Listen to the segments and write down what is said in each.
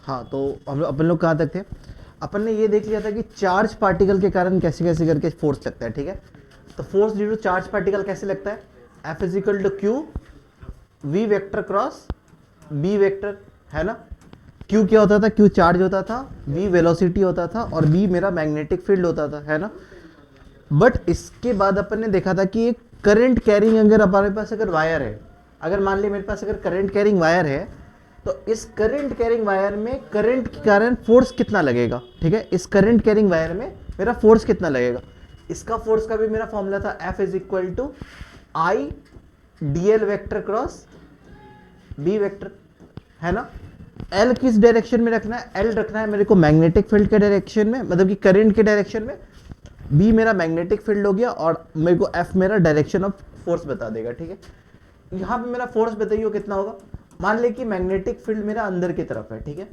हाँ, तो हम अपन लोग कहाँ तक थे? अपन ने ये देख लिया था कि चार्ज पार्टिकल के कारण कैसे कैसे करके फोर्स लगता है, ठीक है। तो force due to charge particle कैसे लगता है? F is equal to Q V vector cross B vector, है ना। क्यू क्या होता था? क्यू चार्ज होता था, वी वेलोसिटी होता था और बी मेरा मैग्नेटिक फील्ड होता था, है ना। बट इसके बाद अपन ने देखा था कि एक करंट कैरिंग अगर हमारे पास अगर वायर है, अगर मान ली मेरे पास अगर करंट कैरिंग वायर है, तो इस करंट कैरिंग वायर में करंट के कारण फोर्स कितना लगेगा, ठीक है। इस करंट कैरिंग वायर में मेरा फोर्स कितना लगेगा, इसका फोर्स का भी मेरा फॉर्मूला था F is equal to I D L vector cross B vector, है ना। L किस डायरेक्शन में रखना है? L रखना है मेरे को मैग्नेटिक फील्ड के डायरेक्शन में, मतलब कि करंट के डायरेक्शन में। B मेरा मैग्नेटिक फील्ड हो गया और मेरे को F मेरा डायरेक्शन ऑफ फोर्स बता देगा, ठीक है। यहाँ पे मेरा फोर्स बताइए कितना होगा। मान ले कि मैग्नेटिक फील्ड मेरा अंदर की तरफ है, ठीक है,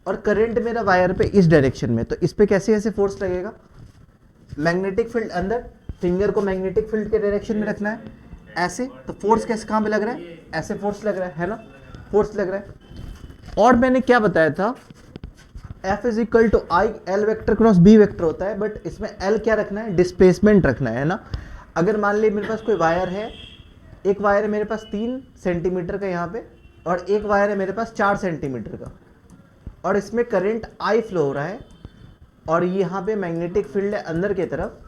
और करंट मेरा वायर पे इस डायरेक्शन में, तो इस पे कैसे कैसे फोर्स लगेगा? मैग्नेटिक फील्ड अंदर, फिंगर को मैग्नेटिक फील्ड के डायरेक्शन में रखना है ऐसे, तो फोर्स कैसे कहाँ पे लग रहा है? ऐसे फोर्स लग रहा है ना, फोर्स लग रहा है। और मैंने क्या बताया था? F is equal to I L vector cross B vector होता है, बट इसमें L क्या रखना है? डिस्प्लेसमेंट रखना है ना। अगर मान ली मेरे पास कोई वायर है, एक वायर है मेरे पास 3 सेंटीमीटर का यहाँ पे, और एक वायर है मेरे पास 4 सेंटीमीटर का, और इसमें करंट I फ्लो हो रहा है, और यहाँ पे मैग्नेटिक फील्ड है अंदर की तरफ,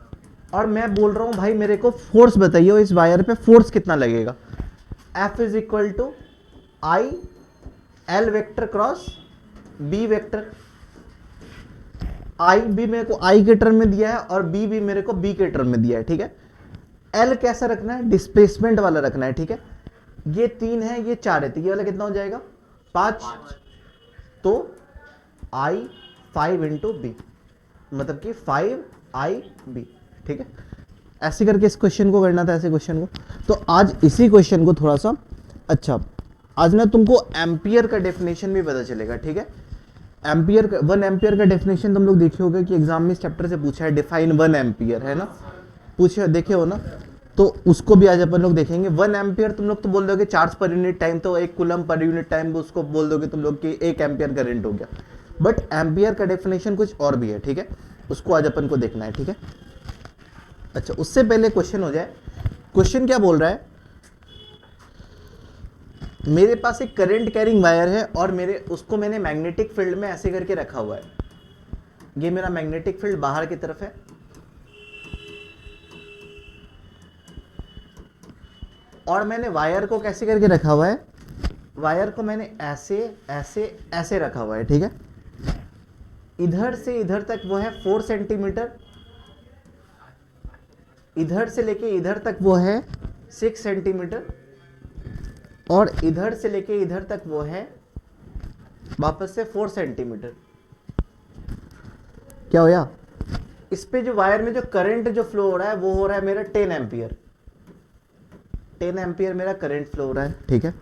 और मैं बोल रहा हूँ भाई मेरे को फोर्स बताइए इस वायर पे फोर्स कितना लगेगा। F is equal to I L vector cross B vector. I भी मेरे को आई के टर्म में दिया है और बी भी मेरे को बी के टर्म में दिया है, ठीक है। एल कैसा रखना है? डिस्प्लेसमेंट वाला रखना है, ठीक है। ये 3 है, ये 4 है, तो ये वाला कितना हो जाएगा? 5। तो आई 5 इंटू बी, मतलब कि 5IB, ठीक है। ऐसे करके इस क्वेश्चन को करना था, ऐसे क्वेश्चन को। तो आज इसी क्वेश्चन को थोड़ा सा, अच्छा आज ना तुमको एम्पियर का डेफिनेशन भी पता चलेगा, ठीक है। एम्पियर का 1 एम्पियर का डेफिनेशन तुम लोग देखे होगे कि एग्जाम में इस चैप्टर से पूछा है, डिफाइन 1 एम्पियर, है ना, पूछे देखे हो ना। तो उसको भी आज अपन लोग देखेंगे। 1 एम्पियर तुम लोग तो बोल दोगे चार्ज पर यूनिट टाइम, तो 1 कूलम पर यूनिट टाइम उसको बोल दोगे तुम लोग कि 1 एम्पियर करंट हो गया। बट एम्पियर का डेफिनेशन कुछ और भी है, ठीक है, उसको आज अपन को देखना है, ठीक है। अच्छा, उससे पहले क्वेश्चन हो जाए। क्वेश्चन क्या बोल रहा है? मेरे पास एक करंट कैरिंग वायर है और मेरे उसको मैंने मैग्नेटिक फील्ड में ऐसे करके रखा हुआ है। ये मेरा मैग्नेटिक फील्ड बाहर की तरफ है, और मैंने वायर को कैसे करके रखा हुआ है? वायर को मैंने ऐसे ऐसे ऐसे रखा हुआ है, ठीक है। इधर से इधर तक वो है 4 सेंटीमीटर, इधर से लेके इधर तक वो है 6 सेंटीमीटर, और इधर से लेके इधर तक वो है वापस से 4 सेंटीमीटर। क्या होया? इस पे जो वायर में जो करंट जो फ्लो हो रहा है वो हो रहा है मेरा 10 एम्पियर। 10 एम्पियर मेरा करंट फ्लो हो रहा है, ठीक है।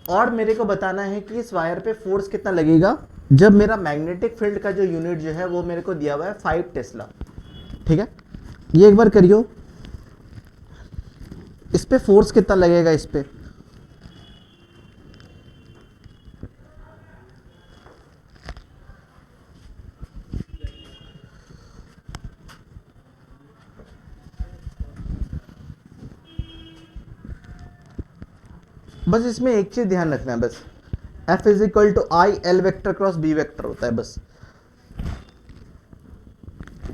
और मेरे को बताना है कि इस वायर पे फोर्स कितना लगेगा जब मेरा मैग्नेटिक फील्ड का जो यूनिट जो है वो मेरे को दिया हुआ है 5 टेस्ला, ठीक है। ये एक बार करियो, इस पे फोर्स कितना लगेगा इस पे? बस इसमें एक चीज ध्यान रखना है, बस F is equal to I L vector cross B vector होता है बस।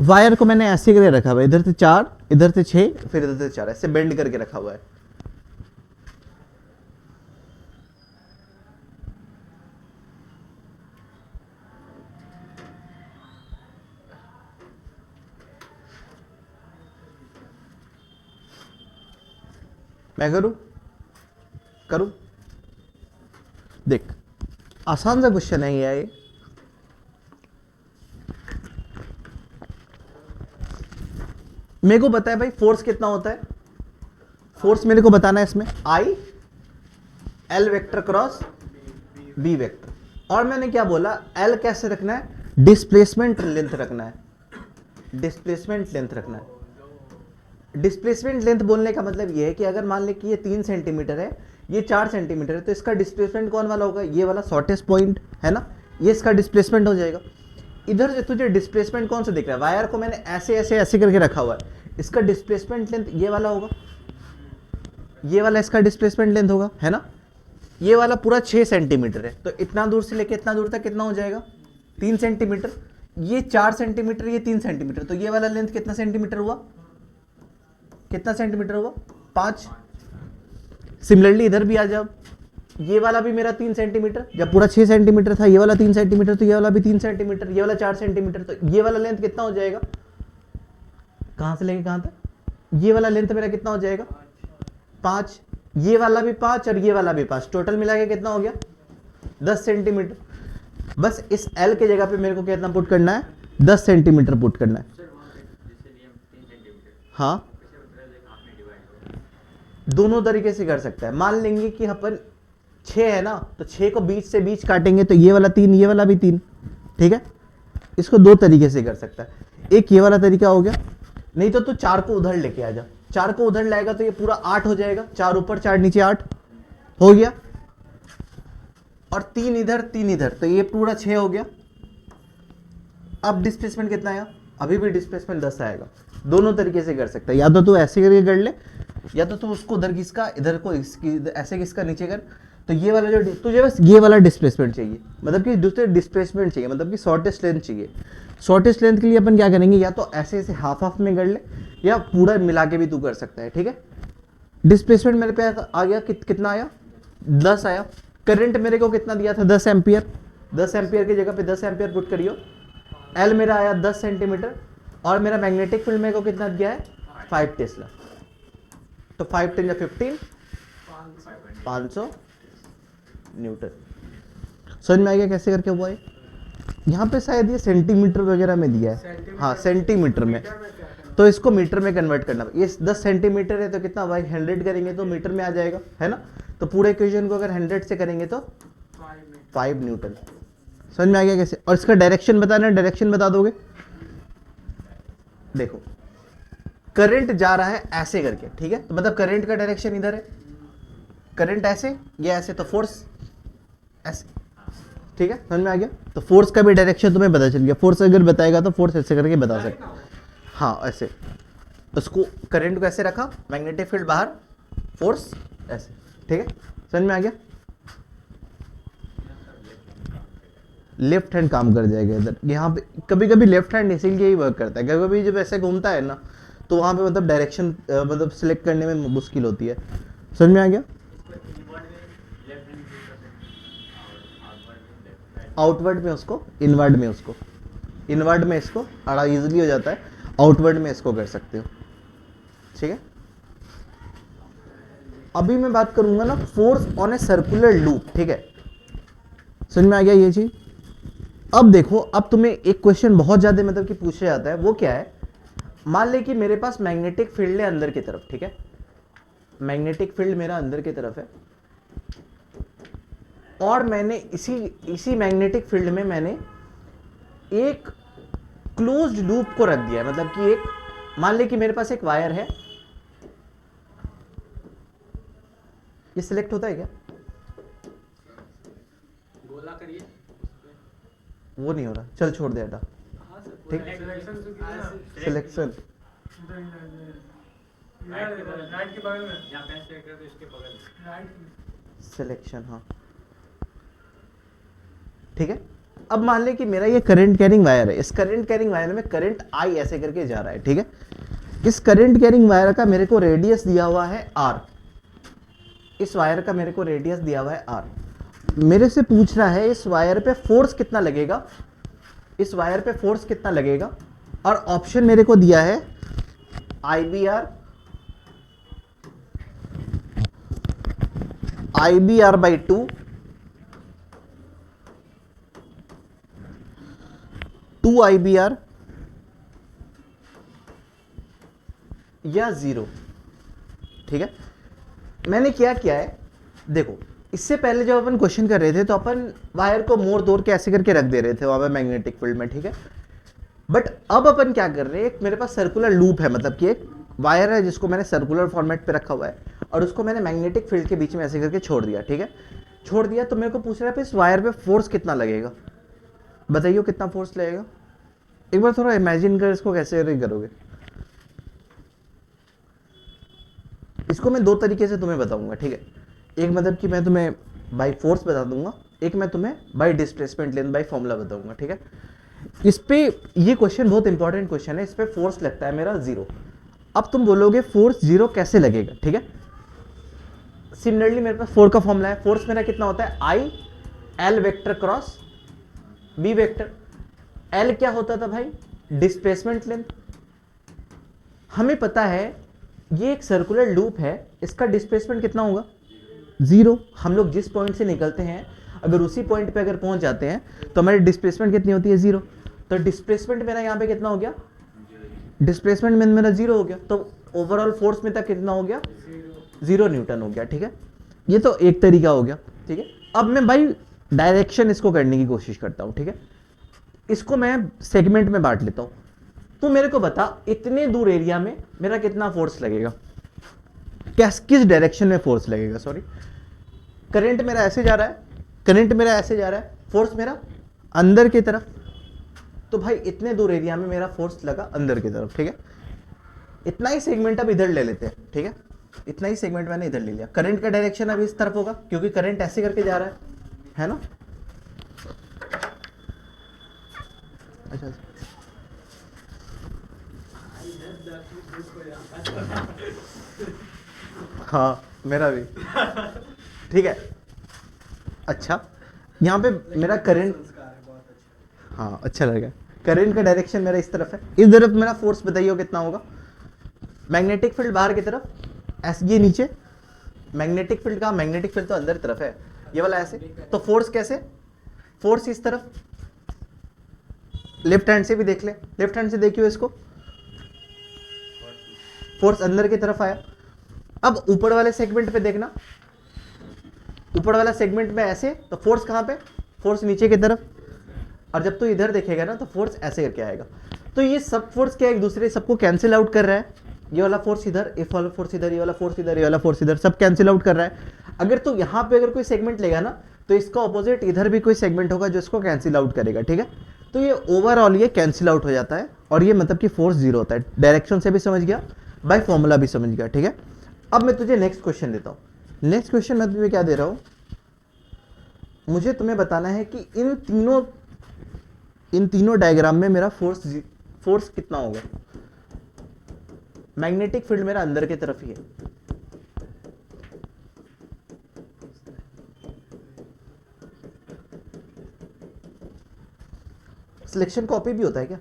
वायर को मैंने ऐसे करके रखा हुआ है, इधर से 4, इधर से 6, फिर इधर से 4, ऐसे बेंड करके रखा हुआ है। मैं करूं? देख, आसान सा क्वेश्चन है ये। मेरे को पता है भाई फोर्स कितना होता है। फोर्स मेरे को बताना है इसमें I L vector cross B vector, और मैंने क्या बोला? एल कैसे रखना है? डिस्प्लेसमेंट लेंथ रखना है, डिस्प्लेसमेंट लेंथ रखना है। डिस्प्लेसमेंट लेंथ बोलने का मतलब ये है कि अगर मान ले कि ये 3 सेंटीमीटर है, ये 4 सेंटीमीटर है, तो इसका डिस्प्लेसमेंट कौन वाला होगा? ये वाला शॉर्टेस्ट पॉइंट है ना, ये इसका डिस्प्लेसमेंट हो जाएगा। इधर से तुझे डिस्प्लेसमेंट कौन सा दिख रहा है? वायर को मैंने ऐसे ऐसे ऐसे करके रखा हुआ है, इसका डिस्प्लेसमेंट लेंथ ये वाला होगा, ये वाला इसका डिस्प्लेसमेंट लेंथ होगा, है ना। ये वाला पूरा 6 सेंटीमीटर है, तो इतना दूर से लेके इतना दूर तक कितना हो जाएगा? 3 सेंटीमीटर। ये 4 सेंटीमीटर, ये 3 सेंटीमीटर, तो ये वाला लेंथ कितना सेंटीमीटर हुआ? कितना सेंटीमीटर हुआ? 5। सिमिलरली इधर भी आ जाओ, ये वाला भी मेरा 3 सेंटीमीटर, जब पूरा 6 सेंटीमीटर था, ये वाला 3 सेंटीमीटर, तो ये वाला भी 3 सेंटीमीटर, ये वाला 4 सेंटीमीटर, तो ये वाला लेंथ कितना हो जाएगा? कहां से लेके कहां तक? ये वाला लेंथ मेरा कितना हो जाएगा? 5। ये वाला भी 5 और ये वाला भी 5, टोटल मिला के कितना हो गया? 10 सेंटीमीटर। बस इस L के जगह पे मेरे को कितना पुट करना है? 10 सेंटीमीटर पुट करना है। हाँ, दोनों तरीके से कर सकता है। मान लेंगे कि अपन 6 है ना, तो 6 को बीच से बीच काटेंगे, तो ये वाला 3, ये वाला भी 3, ठीक है। इसको 2 तरीके से कर सकता है। एक ये वाला तरीका हो गया, नहीं तो तू 4 को उधर लेके आ जा। 4 को उधर लाएगा तो ये पूरा 8 हो जाएगा, 4 ऊपर 4 नीचे 8 हो गया, और 3 इधर 3 इधर, तो ये पूरा 6 हो गया। अब डिस्प्लेसमेंट कितना आया? अभी भी डिस्प्लेसमेंट 10 आएगा। दोनों तरीके से कर सकता है, या तो तू ऐसे करके कर ले, या तो तू उसको उधर खिसका, इधर को ऐसे खिसका, नीचे कर। तो ये वाला जो तुझे बस ये वाला डिस्प्लेसमेंट चाहिए, मतलब कि दूसरे डिस्प्लेसमेंट चाहिए, मतलब कि शॉर्टेस्ट लेंथ चाहिए। शॉर्टेस्ट लेंथ के लिए अपन क्या करेंगे, या तो ऐसे ऐसे हाफ हाफ में कर ले, या पूरा मिला के भी तू कर सकता है, ठीक है। डिस्प्लेसमेंट मेरे पे आ गया, कितना आया? 10 आया। करंट मेरे को कितना दिया था? 10 एम्पियर। 10 एम्पियर की जगह पे 10 एम्पियर पुट करियो। एल मेरा आया 10 सेंटीमीटर, और मेरा मैग्नेटिक फील्ड मेरे को कितना दिया है? 5 टेस्ला। तो 5 × 15 500 न्यूटन। समझ में आ गया कैसे करके हुआ है? यहाँ पे शायद ये सेंटीमीटर वगैरह में दिया है, हाँ सेंटीमीटर में, तो इसको मीटर में कन्वर्ट करना। ये 10 सेंटीमीटर है, तो कितना भाई 100 करेंगे तो मीटर में आ जाएगा, है ना। तो पूरे इक्वेशन को अगर 100 से करेंगे तो 5 न्यूटन। समझ में आ गया कैसे? और इसका डायरेक्शन बताना, डायरेक्शन बता दोगे? देखो, करंट जा रहा है ऐसे करके, ठीक है, तो मतलब करंट का डायरेक्शन इधर है, करंट ऐसे, ये ऐसे, तो फोर्स ऐसे, ठीक है। समझ में आ गया? तो फोर्स का भी डायरेक्शन तुम्हें पता चल गया। फोर्स अगर बताएगा तो फोर्स ऐसे करके बता सकते, हाँ ऐसे। उसको करंट को ऐसे रखा, मैग्नेटिक फील्ड बाहर, फोर्स ऐसे, ठीक है। समझ में आ गया? लेफ्ट हैंड काम कर जाएगा इधर, यहाँ पे कभी कभी लेफ्ट हैंड इसीलिए ही वर्क करता है, कभी कभी जब ऐसे घूमता है ना, तो वहाँ पे मतलब डायरेक्शन मतलब सिलेक्ट करने में मुश्किल होती है। समझ में आ गया? आउटवर्ड में उसको, इनवर्ड में उसको, इनवर्ड में इसको बड़ा इजीली हो जाता है, आउटवर्ड में इसको कर सकते हो, ठीक है। अभी मैं बात करूंगा ना force on a circular loop, ठीक है। समझ में आ गया ये चीज? अब देखो, अब तुम्हें एक क्वेश्चन बहुत ज्यादा मतलब कि पूछा जाता है, वो क्या है? मान ले कि मेरे पास मैग्नेटिक फील्ड है अंदर की तरफ, ठीक है, मैग्नेटिक फील्ड मेरा अंदर की तरफ है, और मैंने इसी मैग्नेटिक फील्ड में मैंने एक क्लोज्ड लूप को रख दिया है, मतलब कि एक, मान ले कि मेरे पास एक वायर है, ये सिलेक्ट होता है क्या? गोला करिए, वो नहीं हो रहा, चल छोड़ दे हटा, ठीक। सिलेक्शन राइट के बगल में, या पेन सेलेक्ट कर दो इसके बगल में, राइट सिलेक्शन, हाँ ठीक है। अब मान ले कि मेरा ये करंट कैरिंग वायर है, इस करंट कैरिंग वायर में करंट आई ऐसे करके जा रहा है, ठीक है। इस करंट कैरिंग वायर का मेरे को रेडियस दिया हुआ है आर, इस वायर का मेरे को रेडियस दिया हुआ है आर। मेरे से पूछ रहा है इस वायर पे फोर्स कितना लगेगा, इस वायर पे फोर्स कितना लगेगा, और ऑप्शन मेरे को दिया है IBR/2 2IBR या 0, ठीक है। मैंने क्या किया है, देखो इससे पहले जब अपन क्वेश्चन कर रहे थे तो अपन वायर को मोड़ तोड़ के ऐसे करके रख दे रहे थे वहां पे मैग्नेटिक फील्ड में, ठीक है। बट अब अपन क्या कर रहे हैं, एक मेरे पास सर्कुलर लूप है, मतलब कि एक वायर है जिसको मैंने सर्कुलर फॉर्मेट पे रखा हुआ है और उसको मैंने मैग्नेटिक फील्ड के बीच में ऐसे करके छोड़ दिया, ठीक है। छोड़ दिया तो मेरे को पूछ रहा है इस वायर पे फोर्स कितना लगेगा, बताइए कितना फोर्स लगेगा। एक बार थोड़ा इमेजिन कर इसको कैसे करोगे। इसको मैं दो तरीके से तुम्हें बताऊंगा, ठीक है। एक मतलब कि मैं तुम्हें बाय फोर्स बता दूंगा, एक मैं तुम्हें bye displacement length by formula बताऊंगा, ठीक है। इस पे ये क्वेश्चन बहुत इंपॉर्टेंट क्वेश्चन है, इस पे फोर्स लगता है मेरा 0। अब तुम बोलोगे फोर्स 0 कैसे लगेगा, ठीक है। सिमिलरली मेरे पास फोर्स का फॉर्मूला है, फोर्स मेरा कितना होता है I L vector cross B vector. L क्या होता था भाई, डिस्प्लेसमेंट लेंथ। हमें पता है ये एक सर्कुलर लूप है, इसका डिस्प्लेसमेंट कितना होगा 0। हम लोग जिस पॉइंट से निकलते हैं अगर उसी पॉइंट पे अगर पहुंच जाते हैं तो हमारी डिस्प्लेसमेंट कितनी होती है 0। तो डिस्प्लेसमेंट मेरा यहाँ पे कितना हो गया, डिस्प्लेसमेंट में मेरा 0 हो गया, तो ओवरऑल फोर्स में तक कितना हो गया 0 न्यूटन हो गया, ठीक है। ये तो एक तरीका हो गया, ठीक है। अब मैं भाई डायरेक्शन इसको करने की कोशिश करता हूँ, ठीक है। इसको मैं सेगमेंट में बांट लेता हूँ। तो मेरे को बता इतने दूर एरिया में मेरा कितना फोर्स लगेगा, किस डायरेक्शन में फोर्स लगेगा, सॉरी। करंट मेरा ऐसे जा रहा है, करंट मेरा ऐसे जा रहा है, फोर्स मेरा अंदर की तरफ। तो भाई इतने दूर एरिया में मेरा फोर्स लगा अंदर की तरफ, ठीक है। इतना ही सेगमेंट अब इधर ले लेते हैं, ठीक है। इतना ही सेगमेंट मैंने इधर ले लिया। करंट का डायरेक्शन अब इस तरफ होगा क्योंकि करंट ऐसे करके जा रहा है ना। अच्छा हाँ मेरा भी, ठीक है। अच्छा यहाँ पे मेरा करंट, हाँ अच्छा लगा। करंट का डायरेक्शन मेरा इस तरफ है, इस तरफ मेरा फोर्स बताइए कितना होगा। मैग्नेटिक फील्ड बाहर की तरफ, ये नीचे मैग्नेटिक फील्ड का, मैग्नेटिक फील्ड तो अंदर तरफ है, ये वाला ऐसे। तो फोर्स कैसे, फोर्स इस तरफ, लेफ्ट हैंड से भी देख ले, लेफ्ट हैंड से देखियो इसको, फोर्स अंदर की तरफ आया। अब ऊपर वाले सेगमेंट पे देखना, ऊपर वाला सेगमेंट में ऐसे, तो फोर्स कहां पे, फोर्स नीचे की तरफ। और जब तू इधर देखेगा ना तो फोर्स ऐसे करके आएगा। तो ये सब फोर्स क्या एक दूसरे सबको कैंसिल आउट कर रहा है। ये वाला फोर्स इधर, ये वाला फोर्स इधर, ये वाला फोर्स इधर, ये वाला फोर्स इधर, सब कैंसिल आउट कर रहा है। अगर तू यहाँ पे अगर कोई सेगमेंट लेगा ना तो इसका ऑपोजिट इधर भी कोई सेगमेंट होगा जो इसको कैंसिल आउट करेगा, ठीक है। तो ये ओवरऑल ये कैंसिल आउट हो जाता है और ये मतलब कि फोर्स 0 होता है। डायरेक्शन से भी समझ गया, बाय फॉर्मूला भी समझ गया, ठीक है। अब मैं तुझे नेक्स्ट क्वेश्चन देता हूँ। नेक्स्ट क्वेश्चन मैं तुझे क्या दे रहा हूँ, मुझे तुम्हें बताना है कि इन तीनों डायग्राम में मेरा फोर्स कितना होगा। मैग्नेटिक फील्ड मेरा अंदर की तरफ ही है, सिलेक्शन कॉपी भी होता है क्या,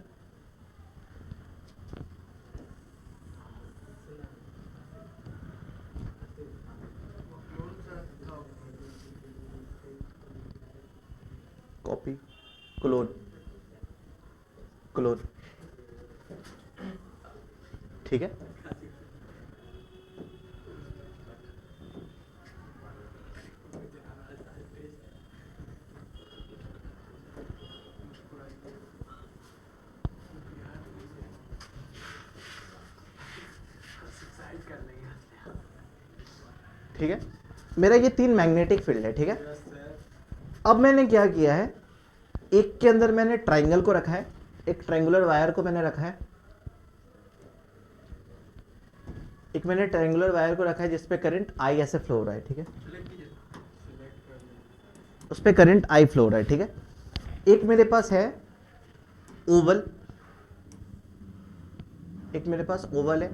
कॉपी क्लोन, क्लोन, ठीक है। ठीक है, मेरा ये 3 मैग्नेटिक फील्ड है, ठीक है। अब मैंने क्या किया है, एक के अंदर मैंने ट्राइंगल को रखा है, एक ट्रायंगुलर वायर को मैंने रखा है, एक मैंने ट्रायंगुलर वायर को रखा है जिसपे करंट आई ऐसे फ्लो हो रहा है, ठीक है। उस पे करंट आई फ्लो हो रहा है, ठीक है। एक मेरे पास है ओवल, एक मेरे पास ओवल है,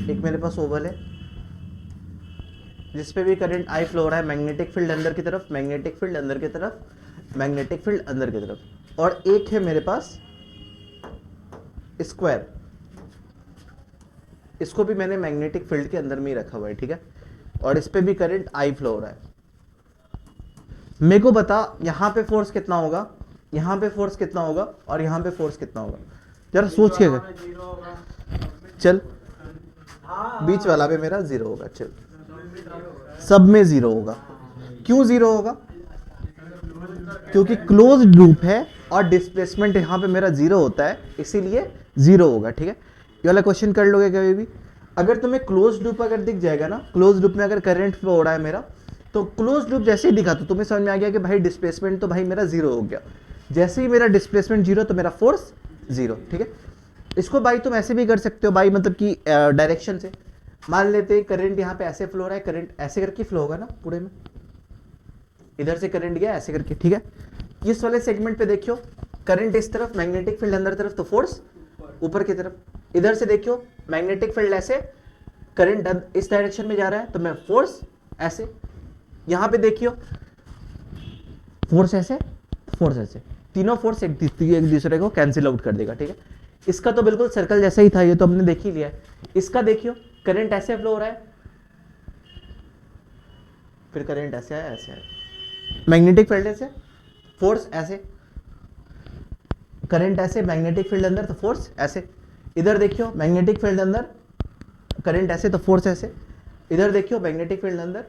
एक मेरे पास ओवल है जिसपे भी करंट आई फ्लो हो रहा है। मैग्नेटिक फील्ड अंदर की तरफ, मैग्नेटिक फील्ड अंदर की तरफ, मैग्नेटिक फील्ड अंदर की तरफ। और एक है मेरे पास स्क्वायर, इसको भी मैंने मैग्नेटिक फील्ड के अंदर में ही रखा हुआ है, ठीक है। और इस पे भी करंट आई फ्लो हो रहा है। मेरे को बता यहां पे फोर्स कितना होगा, यहां पे फोर्स कितना होगा और यहां पे फोर्स कितना होगा, जरा सोच के चल। बीच वाला पे मेरा 0 होगा, चल सब में 0 होगा। क्यों 0 होगा, क्योंकि क्लोज्ड लूप है और डिस्प्लेसमेंट यहाँ पे मेरा जीरो होता है, इसीलिए जीरो होगा, ठीक है। ये वाला क्वेश्चन कर लोगे कभी भी। अगर तुम्हें क्लोज लूप अगर दिख जाएगा ना, क्लोज लूप में अगर करंट फ्लो हो रहा है मेरा, तो क्लोज लूप जैसे ही दिखा तो तुम्हें समझ में आ गया कि भाई डिस्प्लेसमेंट तो भाई मेरा जीरो हो गया। जैसे ही मेरा डिस्प्लेसमेंट जीरो तो मेरा फोर्स जीरो, ठीक है। इसको भाई तुम ऐसे भी कर सकते हो भाई, मतलब कि डायरेक्शन से मान लेते हैं करंट यहाँ पे ऐसे फ्लो हो रहा है, करंट ऐसे करके फ्लो होगा ना पूरे में, इधर से करंट गया ऐसे करके, ठीक है। इस वाले सेगमेंट पे देखियो करंट इस तरफ, मैग्नेटिक फील्ड अंदर तरफ, तो फोर्स ऊपर की तरफ। इधर से देखियो मैग्नेटिक फील्ड ऐसे, करंट इस डायरेक्शन में जा रहा है, तो मैं फोर्स ऐसे। यहां पे देखियो फोर्स ऐसे, फोर्स ऐसे, तीनों फोर्स एक दूसरे को कैंसिल आउट कर देगा, ठीक है। इसका तो बिल्कुल सर्कल जैसा ही था, ये तो हमने देख ही लिया है। इसका देखियो करंट ऐसे फ्लो हो रहा है, फिर करंट ऐसे आया ऐसे आया, मैग्नेटिक फील्ड ऐसे, फोर्स ऐसे, करंट ऐसे, मैग्नेटिक फील्ड अंदर तो फोर्स ऐसे। इधर देखियो मैग्नेटिक फील्ड अंदर, करंट ऐसे तो फोर्स ऐसे। इधर देखियो मैग्नेटिक फील्ड अंदर,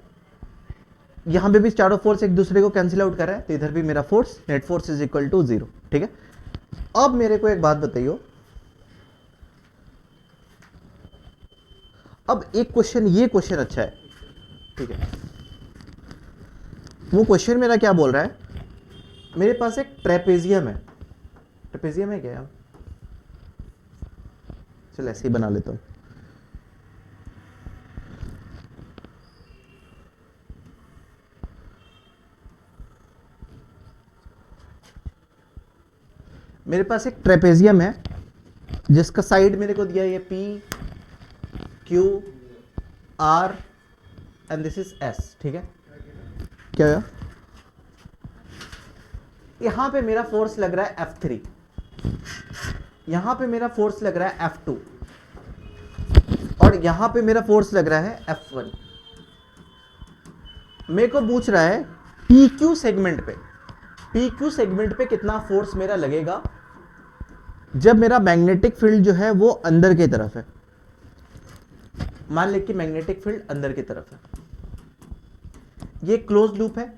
यहां पे भी चारों फोर्स एक दूसरे को कैंसिल आउट कर रहा है, तो इधर भी मेरा force, net force is equal to zero, ठीक है। अब मेरे को एक बात बताइयो, अब एक क्वेश्चन, ये क्वेश्चन अच्छा है, ठीक है। वो क्वेश्चन मेरा क्या बोल रहा है, मेरे पास एक ट्रेपेजियम है, ट्रेपेजियम है क्या, चल ऐसे ही बना लेता हूं। मेरे पास एक ट्रेपेजियम है जिसका साइड मेरे को दिया है ये P Q R and this is S, ठीक है। क्या है, यहां पे मेरा फोर्स लग रहा है F3, यहां पे मेरा फोर्स लग रहा है F2, और यहां पे मेरा फोर्स लग रहा है F1। मेरे को पूछ रहा है PQ सेगमेंट पे, PQ सेगमेंट पे कितना फोर्स मेरा लगेगा जब मेरा मैग्नेटिक फील्ड जो है वो अंदर की तरफ है। मान ले कि मैग्नेटिक फील्ड अंदर की तरफ है, ये क्लोज लूप है।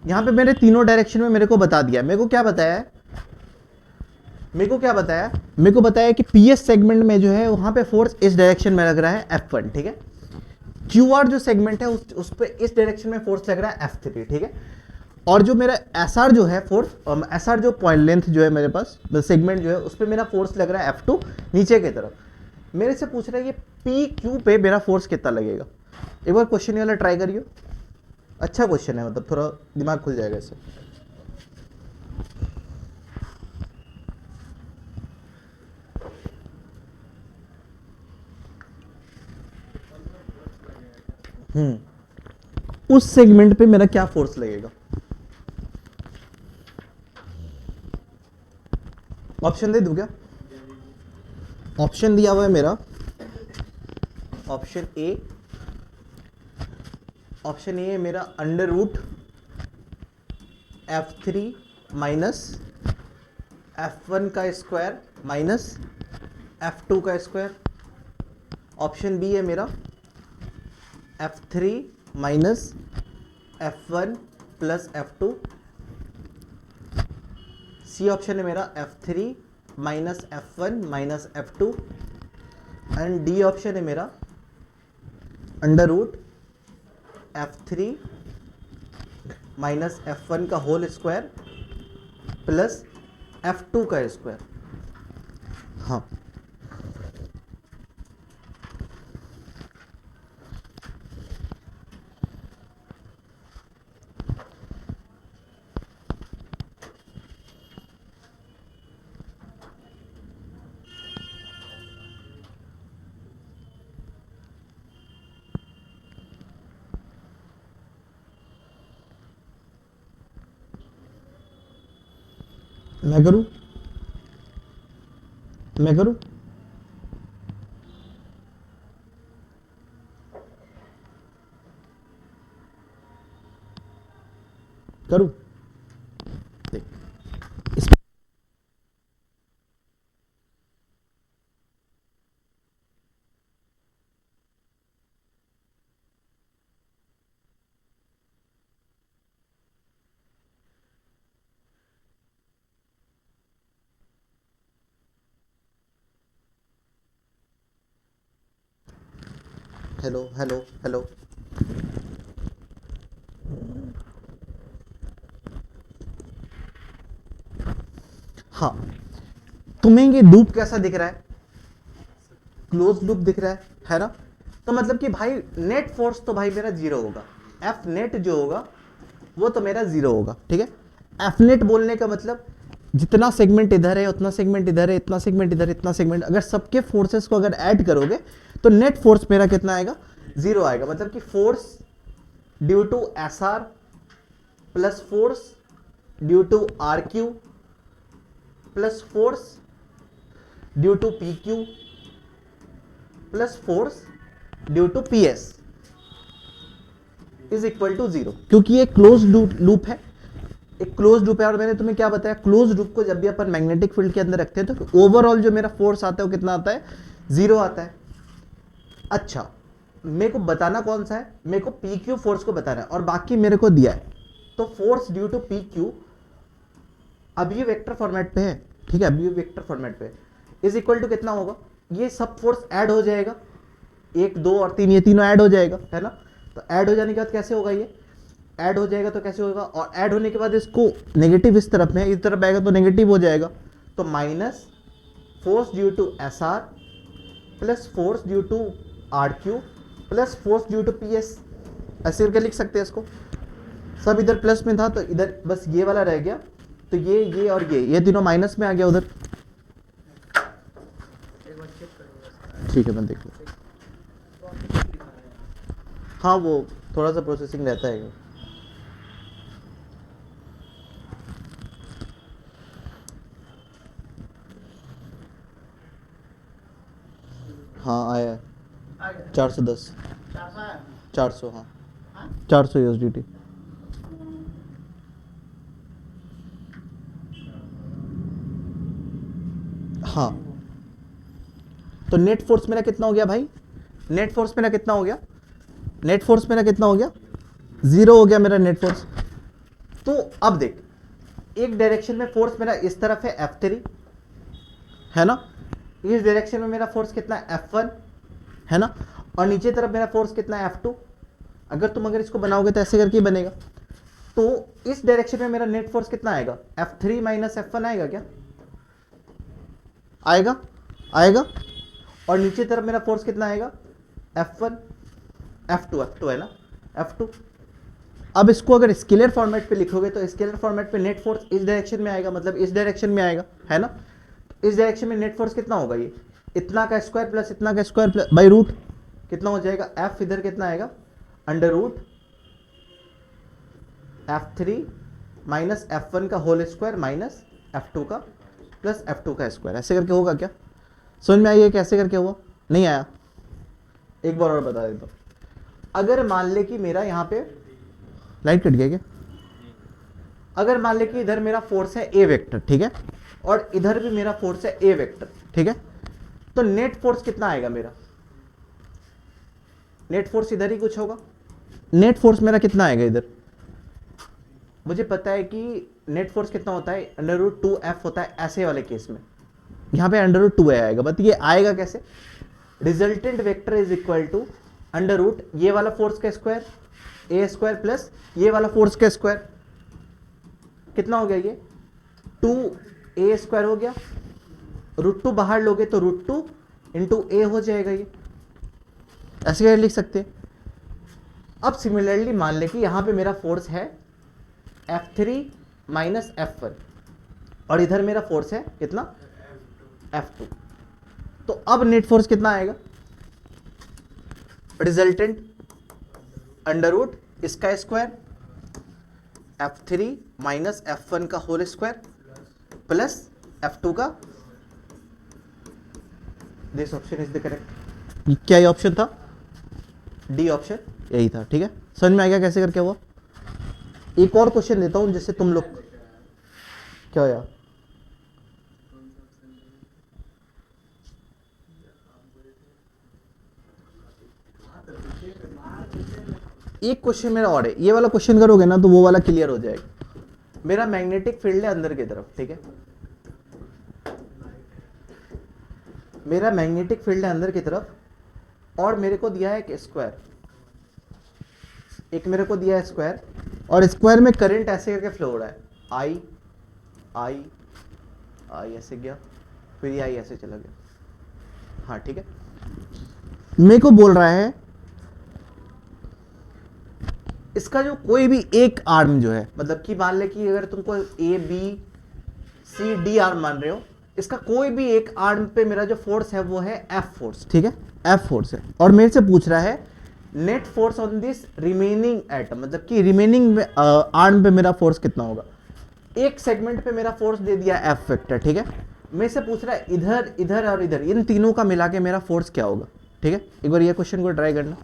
यहां पे मेरे तीनों डायरेक्शन में मेरे को बता दिया, मेरे को क्या बताया है, मेरे को क्या बताया, मेरे को बताया कि PS सेगमेंट में जो है वहां पे फोर्स इस डायरेक्शन में लग रहा है F1, ठीक है। QR जो सेगमेंट है उस पे इस डायरेक्शन में फोर्स लग रहा है F3, ठीक है। और जो मेरा SR जो है फोर्स, SR जो पॉइंट लेंथ जो है मेरे पास सेगमेंट जो है उस पे मेरा फोर्स लग रहा है F2 नीचे की तरफ। मेरे से पूछ रहा है ये PQ पे मेरा फोर्स कितना लगेगा। एक बार क्वेश्चन वाला ट्राई करियो, अच्छा क्वेश्चन है, मतलब थोड़ा दिमाग खुल जाएगा इससे। उस सेगमेंट पे मेरा क्या फोर्स लगेगा। ऑप्शन दे दूं क्या, ऑप्शन दिया हुआ है मेरा, ऑप्शन ए, ऑप्शन ए है मेरा under root F3 minus F1 का स्क्वायर माइनस F2 का स्क्वायर। ऑप्शन बी है मेरा F3 minus F1 plus F2। C option है मेरा F3 minus F1 minus F2। And D option है मेरा under root F3 minus F1 का whole square plus F2 का स्क्वायर। हाँ, मैं करूं, मैं करूं, करूं, देख इस हेलो हेलो हेलो। हाँ, तुम्हें ये लूप कैसा दिख रहा है? क्लोज लूप दिख रहा है ना? तो मतलब कि भाई नेट फोर्स तो भाई मेरा जीरो होगा, एफ नेट जो होगा वो तो मेरा जीरो होगा, ठीक है। एफ नेट बोलने का मतलब जितना सेगमेंट इधर है, उतना सेगमेंट इधर है, इतना सेगमेंट इधर, इतना सेगमेंट, अगर सबके फोर्सेस को अगर ऐड करोगे तो नेट फोर्स मेरा कितना आएगा? जीरो आएगा। मतलब कि force due to S R plus force due to R Q plus force due to P Q plus force due to P S is equal to zero, क्योंकि ये क्लोज लूप है, एक क्लोज लूप है। और मैंने तुम्हें क्या बताया, क्लोज लूप को जब भी अपन मैग्नेटिक फील्ड के अंदर रखते हैं तो ओवरऑल जो मेरा फोर्स आता है वो कितना आता है? जीरो आता है। अच्छा, मेरे को बताना कौन सा है? मेरे को पी क्यू फोर्स को बताना है, और बाकी मेरे को दिया है। तो force due to P Q अब ये वेक्टर फॉर्मेट पे है, ठीक है, अब ये वेक्टर फॉर्मेट पे इज इक्वल टू कितना होगा? ये सब फोर्स ऐड हो जाएगा, 1 2 और 3, ये तीनों ऐड हो जाएगा, है ना। तो ऐड हो जाने के बाद कैसे होगा? ये ऐड हो जाएगा तो कैसे होगा? और ऐड होने के बाद इसको नेगेटिव इस तरफ में, इस तरफ आएगा तो नेगेटिव हो जाएगा। तो minus force due to S R plus force due to R Q plus force due to P S, ऐसे करके लिख सकते हैं इसको। सब इधर प्लस में था तो इधर बस ये वाला रह गया, तो ये और ये तीनों माइनस में आ गया उधर। ठीक है, मैं देख लूँ। हाँ, वो थोड़ा सा प्रोसेसिंग रहता है। हाँ, आया है 410, 400, हाँ 400 USDT। हाँ, तो नेट फोर्स मेरा कितना हो गया भाई? नेट फोर्स मेरा कितना हो गया? नेट फोर्स मेरा कितना हो गया? जीरो हो गया मेरा नेट फोर्स। तो अब देख, एक डायरेक्शन में फोर्स मेरा इस तरफ है F3, है ना। इस डायरेक्शन में मेरा फोर्स कितना है? F1, है ना। और नीचे तरफ मेरा फोर्स कितना है? F2। अगर इसको बनाओगे तो ऐसे करके ही बनेगा। तो इस डायरेक्शन में मेरा नेट फोर्स कितना आएगा? F3 माइनस F1 आएगा क्या? आएगा, आएगा। और नीचे तरफ मेरा फोर्स कितना आएगा? F1 F2 है ना, F2। अब इसको अगर स्केलर फॉर्मेट पे लिखोगे तो स्केलर फॉर्मेट पे नेट फोर्स इस डायरेक्शन में आएगा, मतलब इस डायरेक्शन में आएगा, है ना। इस डायरेक्शन में नेट फोर्स कितना होगा? ये इतना का स्क्वायर प्लस इतना का स्क्वायर प्लस बाई रूट कितना हो जाएगा? F इधर कितना आएगा? Under root F3 minus F1 का होल स्क्वायर माइनस F2 का प्लस F2 का स्क्वायर। ऐसे करके होगा क्या? समझ में आई है कैसे करके हुआ? नहीं आया? एक बार और बता देता हूँ। अगर मान ले कि मेरा यहाँ पे लाइट कट गया क्या? अगर मान ले कि इधर मेरा फोर्स है ए वेक्टर, ठीक है, और इधर भी मेरा फोर्स है ए वेक्टर, ठीक है, तो नेट फोर्स कितना आएगा मेरा? नेट फोर्स इधर ही कुछ होगा। नेट फोर्स मेरा कितना आएगा इधर? मुझे पता है कि नेट फोर्स कितना होता है? अंडर रूट 2F होता है ऐसे वाले केस में। यहाँ पे अंडर रूट 2 आएगा, बट ये आएगा कैसे? Resultant vector is equal to under root ये वाला फोर्स का स्क्वायर ए स्क्वायर प्लस ये वाला फोर्स का स्क्वायर। कितना हो गया ये? 2A स्क्वायर हो गया। √2 बाहर लोगे तो √2 इंटू ए हो जाएगा। ये ऐसे कैसे लिख सकते हैं? अब सिमिलरली मान ले कि यहां पे मेरा फोर्स है F3 माइनस F1 और इधर मेरा फोर्स है कितना? F2। तो अब नेट फोर्स कितना आएगा? रिजल्टेंट अंडर रूट इसका स्क्वायर F3 माइनस F1 का होल स्क्वायर प्लस F2 का। This option is the correct. क्या ये ऑप्शन था? डी ऑप्शन यही था, ठीक है। समझ में आ गया कैसे करके हुआ? एक और क्वेश्चन लेता हूं जिससे तुम लोग क्या यार, एक क्वेश्चन मेरा और है, ये वाला क्वेश्चन करोगे ना तो वो वाला क्लियर हो जाएगा। मेरा मैग्नेटिक फील्ड है अंदर की तरफ, ठीक है, मेरा मैग्नेटिक फील्ड है अंदर की तरफ और मेरे को दिया है एक स्क्वायर, एक मेरे को दिया है स्क्वायर, और स्क्वायर में करंट ऐसे करके फ्लो हो रहा है, आई आई आई ऐसे गया, फिर आई ऐसे चला गया। हाँ ठीक है, मेरे को बोल रहा है इसका जो कोई भी एक आर्म जो है, मतलब कि मान ले कि अगर तुमको A B C D arm मान रहे हो, इसका कोई भी एक आर्म पे मेरा जो फोर्स है वो है एफ फोर्स, ठीक है, एफ फोर्स है। और मेरे से पूछ रहा है net force on this remaining atom, मतलब कि रिमेनिंग आर्म पे मेरा फोर्स कितना होगा। एक सेगमेंट पे मेरा फोर्स दे दिया एफ वेक्टर, ठीक है। मेरे से पूछ रहा है इधर इधर और इधर, इन तीनों का मिला के मेरा फोर्स क्या होगा, ठीक है। एक बार ये क्वेश्चन को ट्राई करना,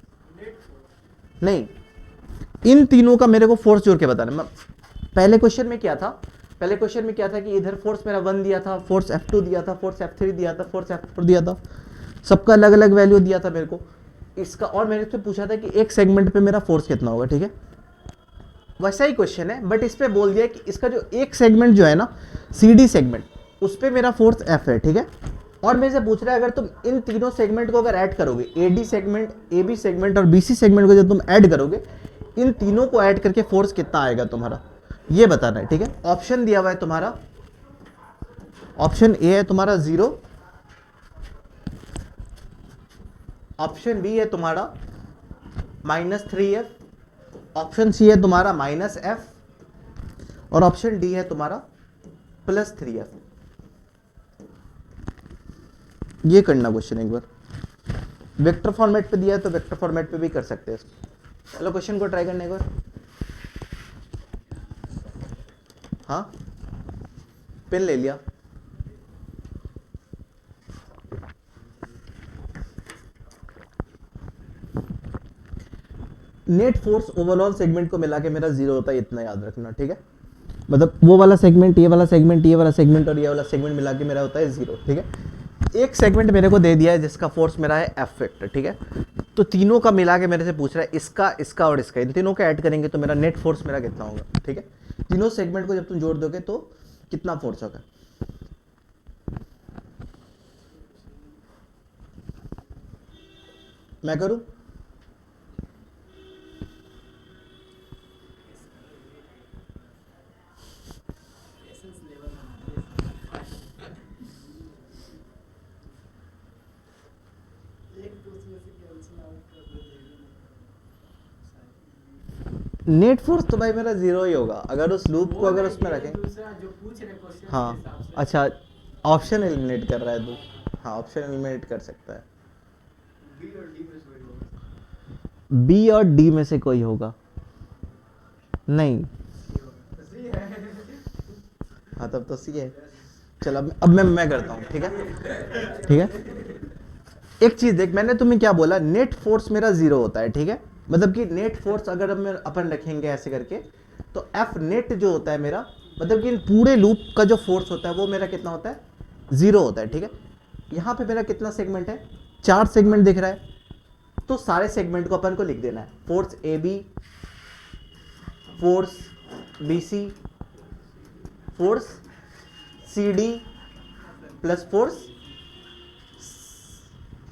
नहीं इन तीनों का मेरे को फोर्स जोड़ के बताना। पहले क्वेश्चन में क्या था, पहले क्वेश्चन में क्या था कि इधर फोर्स मेरा 1 दिया था, फोर्स F2 दिया था, फोर्स F3 दिया था, फोर्स F4 दिया था, सबका अलग अलग वैल्यू दिया था मेरे को इसका। और मैंने इससे पूछा था कि एक सेगमेंट पे मेरा फोर्स कितना होगा, ठीक है। वैसा ही क्वेश्चन है, बट इस पे बोल दिया कि इसका जो एक सेगमेंट जो है ना CD सेगमेंट, उस पे मेरा फोर्स F है, ठीक है। और मेरे से पूछ रहा है अगर तुम इन तीनों सेगमेंट को अगर ऐड करोगे, AD सेगमेंट, AB सेगमेंट और BC सेगमेंट को जब तुम ऐड करोगे, इन तीनों को ऐड करके फोर्स कितना आएगा तुम्हारा, ये बताना है, ठीक है। ऑप्शन दिया हुआ है तुम्हारा, ऑप्शन ए है तुम्हारा 0, ऑप्शन बी है तुम्हारा -3F, ऑप्शन सी है तुम्हारा -F, और ऑप्शन डी है तुम्हारा +3F। ये करना क्वेश्चन एक बार, वेक्टर फॉर्मेट पे दिया है तो वेक्टर फॉर्मेट पे भी कर सकते हैं इसको। चलो क्वेश्चन को ट्राई करने एक बार। हाँ पेन ले लिया, नेट फोर्स ओवरऑल सेगमेंट को मिला के मेरा 0 होता है, इतना याद रखना, ठीक है। मतलब वो वाला सेगमेंट, ये वाला सेगमेंट, ये वाला सेगमेंट और ये वाला सेगमेंट मिला के मेरा होता है 0, ठीक है। एक सेगमेंट मेरे को दे दिया है जिसका फोर्स मेरा है F वेक्टर, ठीक है। तो तीनों का मिला के मेरे से पूछ रहा है इसका, इसका और इसका, इन तीनों का ऐड करेंगे तो मेरा नेट फोर्स मेरा कितना होगा, ठीक है। तीनों सेगमेंट को जब तुम जोड़ दोगे तो कितना फोर्स होगा। मैं करूं, नेट फोर्स तो भाई मेरा 0 ही होगा अगर उस लूप को अगर उसमें रखें। दूसरा जो पूछ रहे क्वेश्चन हाँ अच्छा, ऑप्शन एलिमिनेट कर रहा है तू, हाँ ऑप्शन एलिमिनेट कर सकता है, बी और डी में से कोई होगा नहीं, हाँ तब तो सी है। चलो अब मैं करता हूँ, ठीक है, ठीक है। एक चीज देख, मैंने तुम्हें क्या बोला, नेट फोर्स मेरा 0 होता है, ठीक है। मतलब कि नेट फोर्स अगर अपन रखेंगे ऐसे करके तो F नेट जो होता है मेरा, मतलब कि इन पूरे लूप का जो फोर्स होता है वो मेरा कितना होता है, 0 होता है, ठीक है। यहाँ पे मेरा कितना सेगमेंट है, 4 सेगमेंट दिख रहा है, तो सारे सेगमेंट को अपन को लिख देना है, force AB, force BC, force CD plus force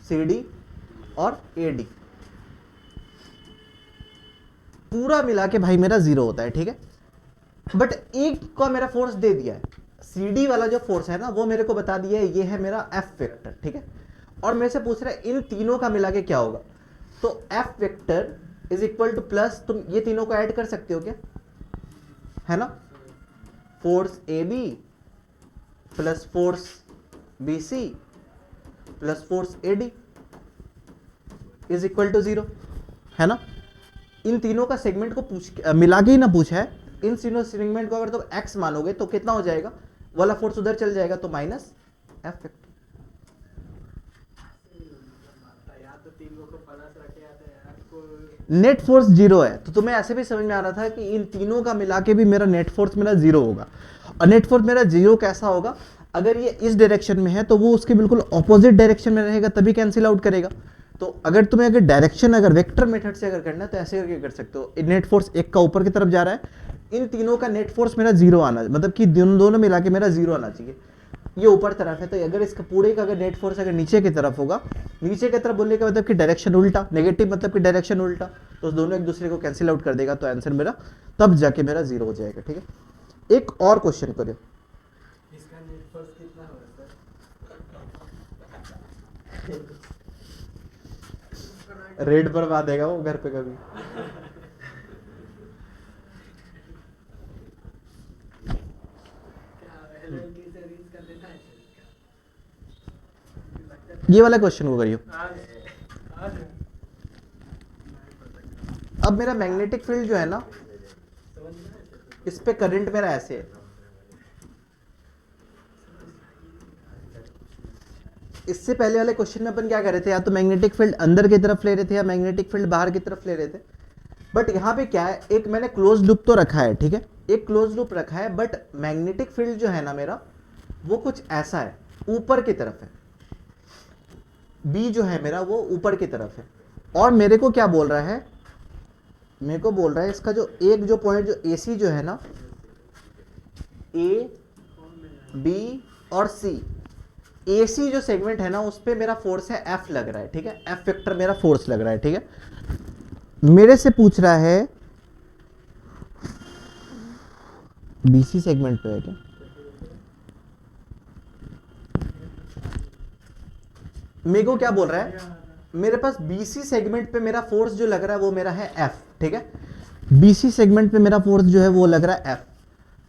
CD और AD, पूरा मिला के भाई मेरा 0 होता है, ठीक है। बट एक का मेरा फोर्स दे दिया है, CD वाला जो फोर्स है ना वो मेरे को बता दिया है, ये है मेरा F वेक्टर, ठीक है। और मेरे से पूछ रहा है इन तीनों का मिला के क्या होगा, तो F vector is equal two plus, तुम ये तीनों को ऐड कर सकते हो क्या, है ना, force AB plus force BC plus force AD is equal to 0, है ना। इन तीनों का सेगमेंट को मिला के ही ना पूछा है, इन तीनों सेगमेंट को अगर तुम x मानोगे तो कितना हो जाएगा, वाला फोर्स उधर चल जाएगा तो minus F vector. Net force 0 है, तो तुम्हें ऐसे भी समझ में आ रहा था कि इन तीनों का मिला के भी मेरा नेट फोर्स मेरा 0 होगा। और नेट फोर्स मेरा 0 कैसा होगा, अगर ये इस डायरेक्शन में है तो वो उसके बिल्कुल ऑपोजिट डायरेक्शन में रहेगा, तभी कैंसिल आउट करेगा। तो अगर तुम्हें अगर डायरेक्शन अगर वेक्टर मेथड से अगर करना है तो ऐसे करके कर सकते हो, नेट फोर्स एक का ऊपर की तरफ जा रहा है, इन तीनों का नेट फोर्स मेरा 0 आना, मतलब कि दोनों मिला के मेरा 0 आना चाहिए। ये ऊपर तरफ है, तो अगर इसका पूरे का अगर नेट फोर्स अगर नीचे की तरफ होगा, नीचे की तरफ बोलने का मतलब कि डायरेक्शन उल्टा, नेगेटिव मतलब कि डायरेक्शन उल्टा, तो दोनों एक दूसरे को कैंसिल आउट कर देगा, तो आंसर मेरा तब जाके मेरा 0 हो जाएगा। ठीक है, एक और क्वेश्चन करो। इसका नेट फोर्स कितना होगा सर? रेड बनवा देगा वो घर पे कभी। ये वाला क्वेश्चन को करियो। अब मेरा मैग्नेटिक फील्ड जो है ना, इस पे करंट मेरा ऐसे है, इससे पहले वाले क्वेश्चन में अपन क्या कर रहे थे, या तो मैग्नेटिक फील्ड अंदर की तरफ ले रहे थे या मैग्नेटिक फील्ड बाहर की तरफ ले रहे थे। बट यहाँ पे क्या है, एक मैंने क्लोज लूप तो रखा है, ठीक है, एक क्लोज लूप रखा है, बट मैग्नेटिक फील्ड जो है ना मेरा, वो कुछ ऐसा है, ऊपर की तरफ है, बी जो है मेरा वो ऊपर की तरफ है। और मेरे को क्या बोल रहा है, मेरे को बोल रहा है इसका जो एक जो पॉइंट जो AC जो है ना, A, B और C, AC जो सेगमेंट है ना, उस पे मेरा फोर्स है F लग रहा है। ठीक है, F वेक्टर मेरा फोर्स लग रहा है। ठीक है, मेरे से पूछ रहा है BC सेगमेंट पे है क्या, मेरे को क्या बोल रहा है, मेरे पास BC सेगमेंट पे मेरा फोर्स जो लग रहा है वो मेरा है F। ठीक है, BC सेगमेंट पे मेरा फोर्स जो है वो लग रहा है F।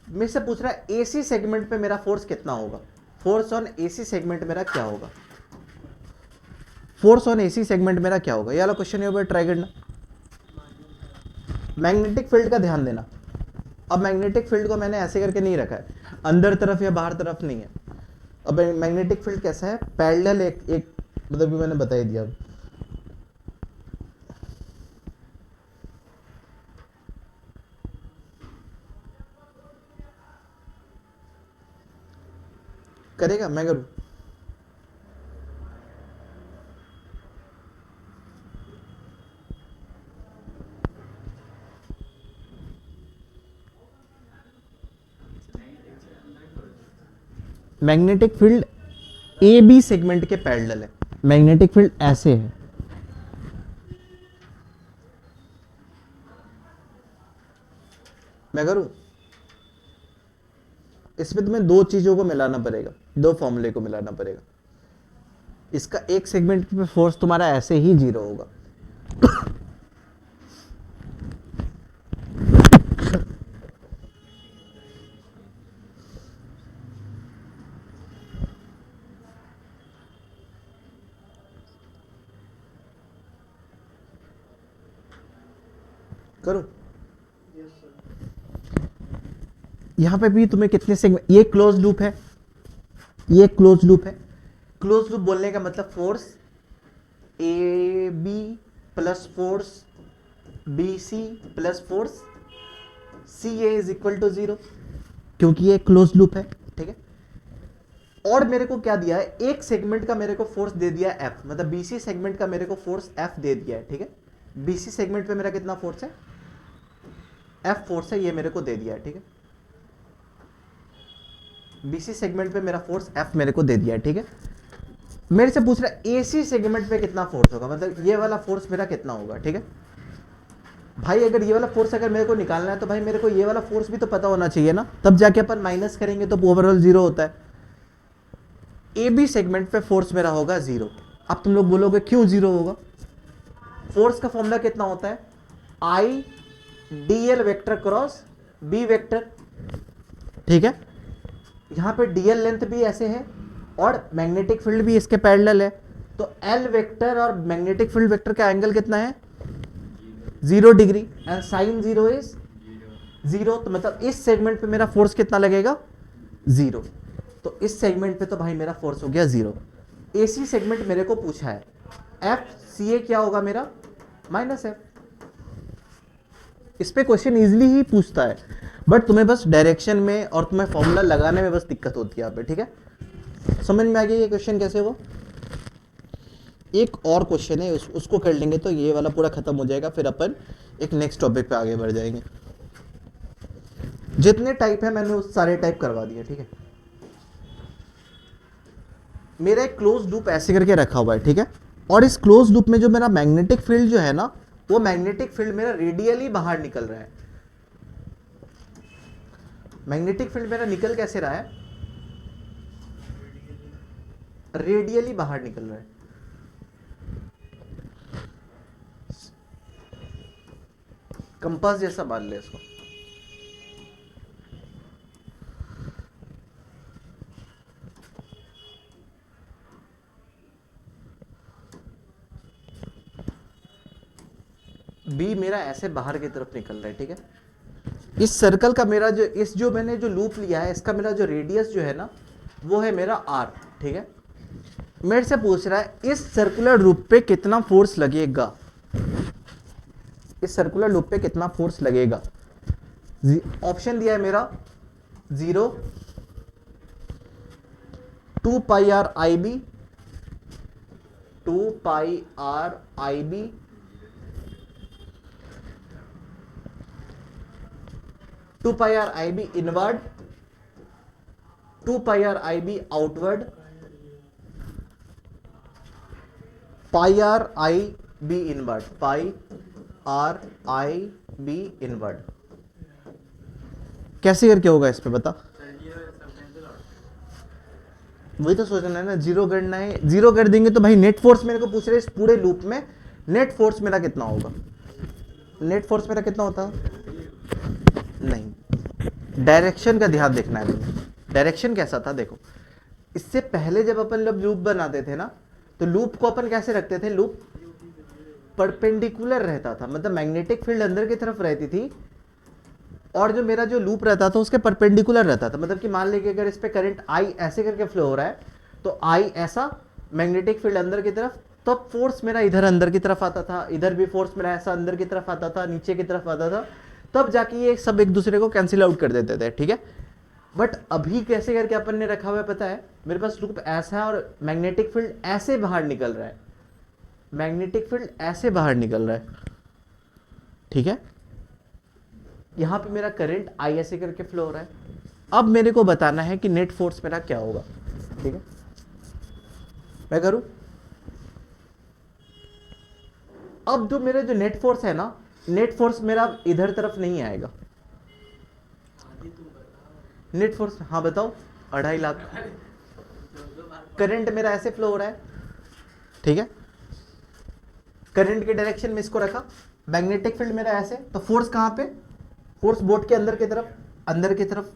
मेरे से पूछ रहा है AC सेगमेंट पे मेरा फोर्स कितना होगा, फोर्स ऑन AC सेगमेंट मेरा क्या होगा, फोर्स ऑन AC सेगमेंट मेरा क्या होगा। ये वाला क्वेश्चन है, ट्राई करना। मैग्नेटिक फील्ड का ध्यान देना। अब मैग्नेटिक फील्ड को मैंने ऐसे करके नहीं रखा है, अंदर तरफ या बाहर तरफ नहीं है। अब मैग्नेटिक फील्ड कैसा है, पैरेलल, एक मतलब भी मैंने बता ही दिया। करेगा, मैं करूं? मैग्नेटिक फील्ड AB सेगमेंट के पैरेलल है, मैग्नेटिक फील्ड ऐसे है, मैं करूं? इसमें तुम्हें दो चीजों को मिलाना पड़ेगा, दो फॉर्मूले को मिलाना पड़ेगा। इसका एक सेगमेंट पे फोर्स तुम्हारा ऐसे ही 0 होगा, करो। यहां पे भी तुम्हें कितने सेगमेंट, ये क्लोज लूप है, ये क्लोज लूप है। क्लोज लूप बोलने का मतलब force AB plus force BC plus force CA is equal to 0, क्योंकि ये क्लोज लूप है। ठीक है, और मेरे को क्या दिया है, एक सेगमेंट का मेरे को फोर्स दे दिया है F, मतलब BC सेगमेंट का मेरे को फोर्स F दे दिया है। ठीक है, BC सेगमेंट पे मेरा कितना फोर्स है, F फोर्स है, ये मेरे को दे दिया है। ठीक है, BC सेगमेंट पे मेरा फोर्स F मेरे को दे दिया है। ठीक है, मेरे से पूछ रहा है AC सेगमेंट पे कितना फोर्स होगा, मतलब ये वाला फोर्स मेरा कितना होगा। ठीक है भाई, अगर ये वाला फोर्स अगर मेरे को निकालना है तो भाई मेरे को ये वाला फोर्स भी तो पता होना चाहिए ना, तब जाके अपन माइनस करेंगे तो ओवरऑल 0 होता है। AB सेगमेंट पे फोर्स मेरा होगा 0। अब तुम लोग बोलोगे क्यों 0 होगा, फोर्स का फॉर्मूला कितना होता है, I dl vector cross B vector. ठीक है, यहां पे dl लेंथ भी ऐसे है और मैग्नेटिक फील्ड भी इसके पैरेलल है, तो L वेक्टर और मैग्नेटिक फील्ड वेक्टर का एंगल कितना है, 0 डिग्री, एंड साइन 0 इज 0। तो मतलब इस सेगमेंट पे मेरा फोर्स कितना लगेगा, 0। तो इस सेगमेंट पे तो भाई मेरा फोर्स हो गया 0। AC सेगमेंट मेरे को पूछा है, FCA क्या होगा मेरा, -F। इस पे क्वेश्चन इजीली ही पूछता है, बट तुम्हें बस डायरेक्शन में और तुम्हें फॉर्मूला लगाने में बस दिक्कत होती है यहाँ पे। ठीक है, समझ में आ गया ये क्वेश्चन कैसे हुआ। एक और क्वेश्चन है, उसको कर लेंगे तो ये वाला पूरा खत्म हो जाएगा, फिर अपन एक नेक्स्ट टॉपिक पे आगे बढ़ जाएंगे। जितने टाइप है मैंने उस सारे टाइप करवा दिए। ठीक है, मेरा एक क्लोज लूप ऐसे करके रखा हुआ है, ठीक है, और इस क्लोज लूप में जो मेरा मैग्नेटिक फील्ड जो है ना, वो मैग्नेटिक फील्ड मेरा रेडियली बाहर निकल रहा है। मैग्नेटिक फील्ड मेरा निकल कैसे रहा है? रेडियली बाहर निकल रहा है। कंपास जैसा मान ले इसको। बी मेरा ऐसे बाहर की तरफ निकल रहा है, ठीक है। इस सर्कल का मेरा जो मैंने जो लूप लिया है, इसका मेरा जो रेडियस जो है ना, वो है मेरा आर, ठीक है। मेरे से पूछ रहा है इस सर्कुलर लूप पे कितना फोर्स लगेगा, इस सर्कुलर लूप पे कितना फोर्स लगेगा। ऑप्शन दिया है मेरा 0, 2 pi R I B, 2 pi R I B, 2 pi R I B inward, 2 pi R I B outward, pi R I B inward, pi R I B inward. कैसे करके होगा इस पे बता? वही तो सोचना है ना, जीरो करना है। जीरो कर देंगे तो भाई नेट फोर्स मेरे को पूछ रहे इस पूरे लूप में नेट फोर्स मेरा कितना होगा। नेट फोर्स मेरा कितना होता? नहीं, डायरेक्शन का ध्यान देखना है तुम्हें। डायरेक्शन कैसा था देखो, इससे पहले जब अपन लोग लूप बनाते थे ना, तो लूप को अपन कैसे रखते थे? लूप परपेंडिकुलर रहता था, मतलब मैग्नेटिक फील्ड अंदर की तरफ रहती थी और जो मेरा जो लूप रहता था उसके परपेंडिकुलर रहता था। मतलब कि मान लीजिए अगर इस पे करंट आई ऐसे करके फ्लो हो रहा है, तो आई ऐसा, मैग्नेटिक फील्ड अंदर की तरफ, तब फोर्स मेरा इधर अंदर की तरफ आता था, इधर भी फोर्स मेरा ऐसा अंदर की तरफ आता था, नीचे की तरफ आता था, तब जाके ये सब एक दूसरे को कैंसिल आउट कर देते थे, ठीक है। बट अभी कैसे करके अपन ने रखा हुआ है पता है? मेरे पास लूप ऐसा है और मैग्नेटिक फील्ड ऐसे बाहर निकल रहा है, मैग्नेटिक फील्ड ऐसे बाहर निकल रहा है, ठीक है। यहां पे मेरा करंट आई ऐसे करके फ्लो हो रहा है। अब मेरे को बताना है कि नेट फोर्स मेरा क्या होगा, ठीक है। मैं करूं? अब जो मेरा जो नेट फोर्स है ना, नेट फोर्स मेरा इधर तरफ नहीं आएगा। नेट फोर्स, हाँ बताओ। 2.5 लाख। करंट मेरा ऐसे फ्लो हो रहा है, ठीक है। करंट के डायरेक्शन में इसको रखा, मैग्नेटिक फील्ड मेरा ऐसे, तो फोर्स कहां पे? फोर्स बोर्ड के अंदर की तरफ, अंदर की तरफ।